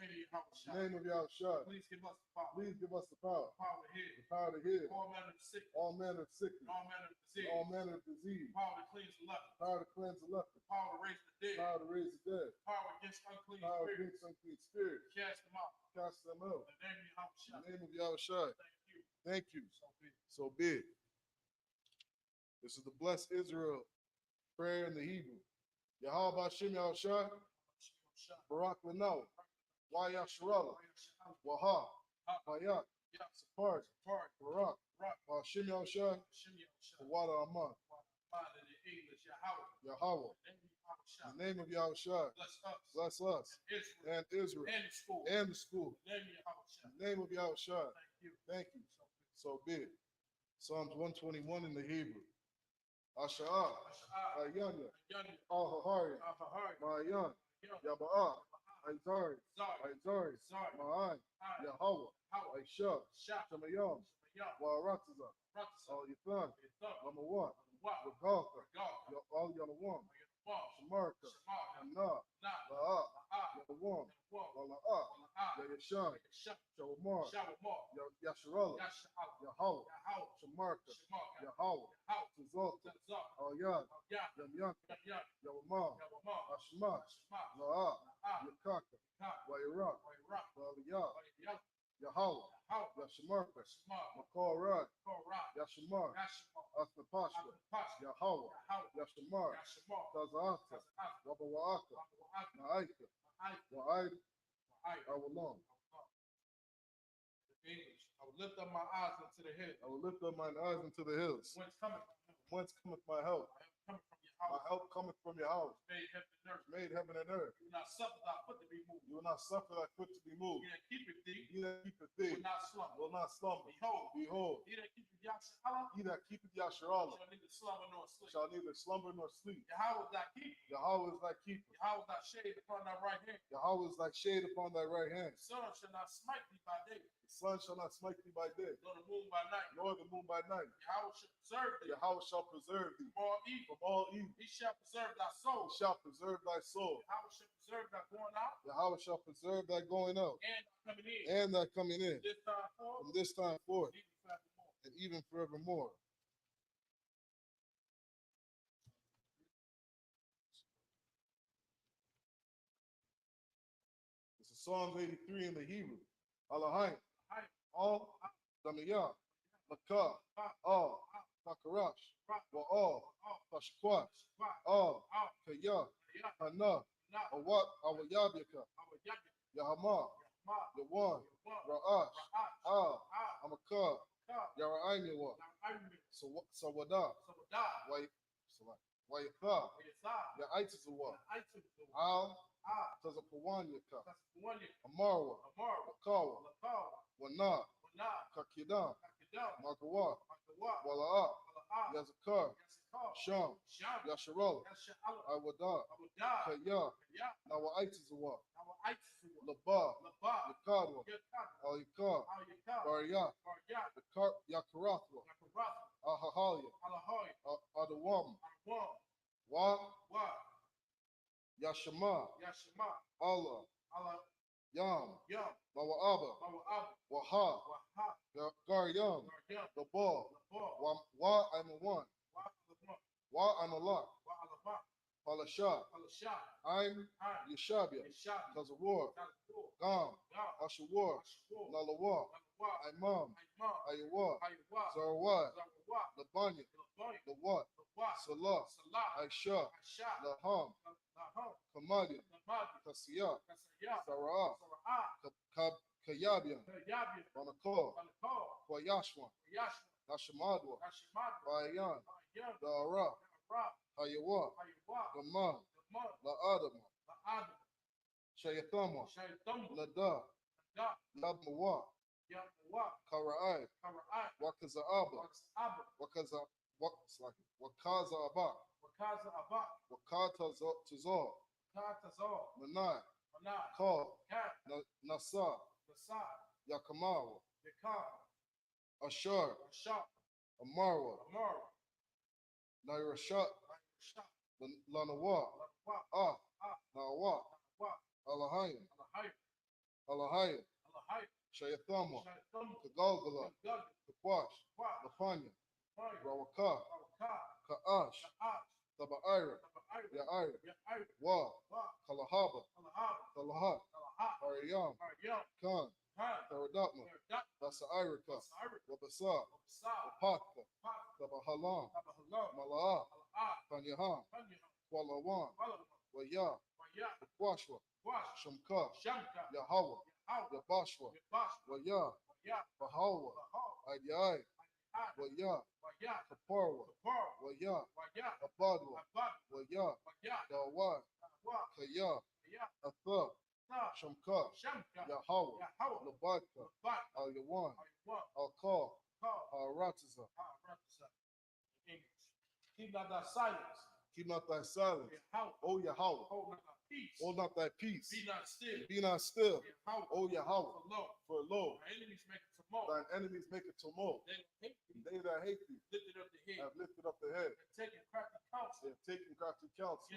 name of Yahushua, please give us the power to heal all manner of sickness, all manner of disease, power to cleanse the leper, power to raise the dead, power against unclean spirits, cast them out. In the name of Yahushua, thank you. So be it. This is the blessed Israel prayer in the Hebrew. Yahweh Bashim Yahushua, Barak Lanau, Wayasharala, Waha, Hayat, Sapar, Barak, Bashim Yahushua, Wada Aman, Yahweh, in the name of Yahushua, bless us and Israel and the school. In the name of Yahushua, thank you. So be it. Psalms 121 in the Hebrew. Asha'ah, Ayanya, Al-Hahari, Ma'ayan, Yaba'ah, Aizari, Ma'an, Yahweh, Aisha, Shemayam, Wa'aratiza, Al-Yathan, Lamawat, Wagalka, Al-Yalawam, Shamarka, Anah, La'ah, Yalawam, Wala'ah, Yayashan, Shawamar, Yasharala, Yahweh, Shamarka, Yahweh, Tazalta, Al-Yad, Yamyanka, Yawamah, Ashma, La'ah, Yakaka, Wa'iraq, Wa'aliyah, Yahweh, Yashamarka, Makal Rad, Yashamar, Asnapashka, Yahweh, Yashamar, Tazahata, Wabawa'aka, Na'aika, Wa'aida, Awalam. I will lift up my eyes unto the hills. I will lift up mine eyes unto the hills. Whence cometh my help? My help cometh from your house. Made heaven and earth. You will not suffer thy foot to be moved. You will not suffer thy foot to be moved. He that keepeth thee Will not slumber. Behold. He that keepeth Yasharala He that keepeth Yasharala shall neither slumber nor sleep. shall neither slumber nor sleep. Yahweh is thy keeper. Yahweh is thy keeper. Yahweh is thy shade upon thy right hand. Yahweh is thy shade upon thy right hand. The sun shall not smite thee by day, The sun shall not smite thee by day, nor the moon by night. nor the moon by night. Yahweh shall preserve thee Yahweh shall preserve thee from all evil. from all evil. He shall preserve thy soul. He shall preserve thy soul. Yahweh shall preserve thy going out Yahweh shall preserve thy going out and thy coming in. and thy coming in This time forth, from this time forth even forevermore. and even forevermore. This is Psalms 83 in the Hebrew. Alahayim, all, Damiyah, Makah, all, Makarash, Wa'al, Pashquat, all, Kayah, Hana, Awat, Awayabika, Yahama, Yawan, Ra'ash, Amakah, Yara'aymiwa, Sawada, Wayatha, Ya'aitizawa, Al, Tazapawanyaka, Amarwa, Wakawa, Wana, Kakidam, Magawa, Wala'a, Yazakar, Sham, Yasharala, Awada, Kaya, Nawaitizawa, Laba, Yakadwa, Al-Yakar, Barya, Yakarathwa, Ahahalia, Adawam, Wa, Yashama, Allah, Yam, Mawa'aba, Waha, Garyam, the ball, Wa and one, Wa and Allah, Palasha, I'm Yeshabia, because of war, Gam, Ashawar, Lalawa, Imam, Ayawa, Zarawad, Labanya, Lawat, Salah, Aisha, Laham, Kamadi, Kasiya, Sarah, Kayabian, Banakor, Kwayashwan, Nashamadwa, Bayan, Dara, Hayawa, Gama, La Adama, Shayatama, Lada, Labmawa, Kara'ai, Wakazaaba, Wakaza Aba, Wakata Tazor, Manai, Ka, Nasa, Yakamawa, Ashar, Amarwa, Nairashat, Lanawa, Nawa, Alahaya, Shayathama, Kagalgala, Kakwash, Lafanya, Rawaka, Ka'ash, Tabaira, Ya'ira, Wa, Kalahaba, Kalahat, Ariyam, Khan, Taradatma, Basairika, Wabasa, Wapaka, Tabahalam, Malaa, Panyaham, Kualawan, Waya, Kwashwa, Shamka, Yahawa, Yabashwa, Waya, Bahawa, Adyai, Waya, Kaparwa, Waya, Abadwa, Waya, Dawai, Kaya, Atha, Shamka, Yahawa, Labaka, Al Yawan, Al Kal, Al Ratiza. Keep not thy silence. Keep not thy silence. O Yahweh. Hold not thy peace. Be not still. Be not still. O Yahweh. Yahweh. For lo, thine enemies make a tumult. thine enemies make a tumult. They that hate thee have lifted up the head. And taken crafty counsel. They have taken crafty counsel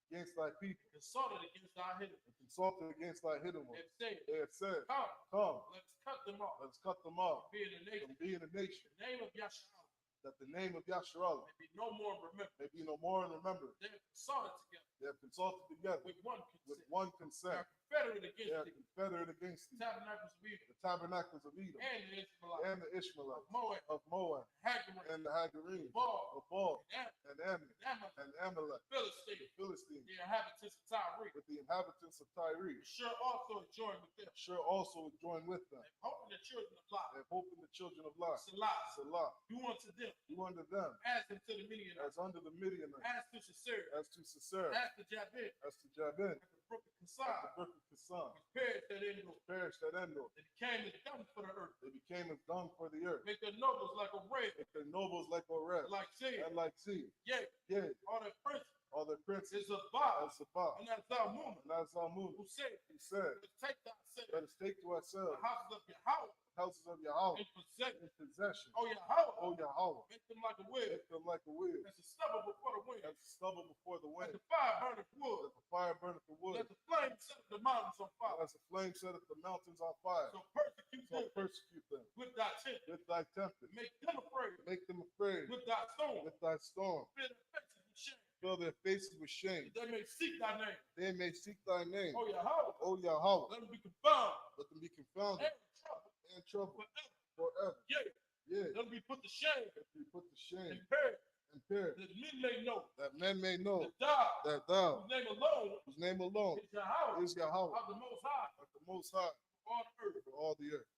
Against thy people. Consulted against thy hidden. And consulted against thy hidden ones. They have said, Come, let us cut them off. us cut them off Being a nation. from being a nation. The name of Yahshua That the name of Yasharallah may be no more remembered. may be no more in remembrance. They have consulted together They have consulted together with one They consent. are confederate They against are thee. confederate against thee. Tabernacles of Edom. The tabernacles of Edom And the Ishmaelites. and the Ishmaelites of Moab. of Moab Haggai. and the Hagarenes Baal. of Baal And and Ammon Ammon. and Amalek, Philistine. the Philistines, The inhabitants of Tyre. with the inhabitants of Tyre. Sure also join with them. Sure also would join with them. And hoping the children of Lot. And hoping the children of Lot, Salah. Salah, Do unto them do unto them as unto the Midianites. as unto the Midianites, As to Sisera. as to Sisera, As to Jabin. as to Jabin, As the brook of as Kasai. the brook of Kasan, Which perished at Endor. perished at Endor. They became as dung for the earth. They became as dung for the earth. Make their nobles like a raven. Make their nobles like Oreb, Like sea. and like sea. Yea, Yea, all their princes all their princes is a bar. as Sabah, And that's our movement. and as Almun, Who said, he said, let's take thyself let us take to the ourselves houses of Yahweh the houses of Yahweh in possession. in possession. Oh Yahweh. O Yahweh, Make them like a wheel. make them like a wheel, As a stubble before the wind. as a stubble before the As wind, the fire burneth wood. as the fire burneth the wood, Let the flame set the mountains on fire. as the flame setteth the mountains on fire. So persecute So them persecute them with thy tent. with thy tempest. Make them afraid Make them afraid with thy storm. with thy storm. Fill their faces with shame. Fill their faces with shame. That they may seek thy name. They may seek thy name. Oh Yahweh. O Yahweh, Let them be confounded. let them be confounded And troubled and troubled forever. forever. Yea, Yea, let them be put to shame if we put to shame and perish. and perish, That men may know that men may know that thou, that thou, whose name alone whose name alone is Yahweh, is Yahweh, of the Most High, of the Most High of all the earth. over all the earth.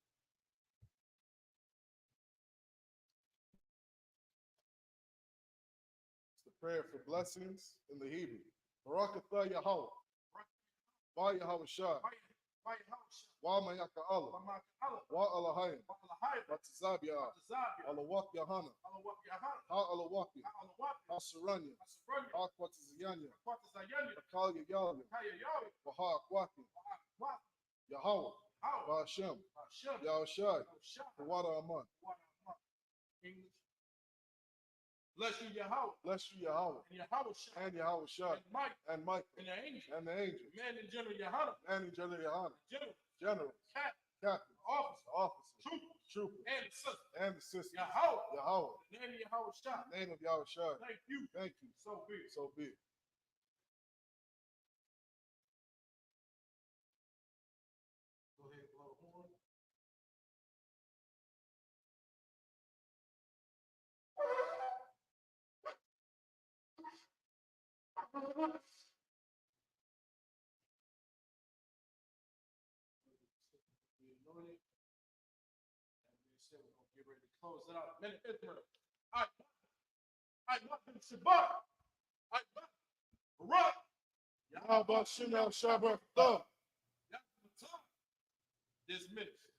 It's the prayer for blessings in the Hebrew. Barakatah Yahweh. By Yahweh Shai. by Yahushua, Wamayaka Allah, by Allah, Wa Alahayim, by Allahayim, Batizabia, by Zabia, Alawak Yahana, Allah Yahana, Ha Alawaki, Allah Ha Suranya, Asranya, Ha Kwatiziyanya, Kwatazayanya, Akal Yagala, Kaya Yahweh, Waha Akwaki, What? Yahweh, How? Hashem, Hashem, Yahushai, Yahushua, Tawada Aman. English. Bless you, Yahweh, Bless you, Yahweh, and Yahushua, and Yahushai, and Mike, and Michael, and the angel, and the angels, man in general, Yahana, and in General Yahana, general, generals, cat, captains, officer, officers, trooper, troopers, and sister. and the sisters. Yahweh, Yahweh, the name of Yahushua. in the name of Yahushai. Thank you. Thank you. So be it. So be it. Go ahead, blow the horn. We anointed. And we said we're gonna get ready to close it out. Men of Israel. I nothing Shabbat. I Barak. Yahweh Shem Shabbat. Dismissed.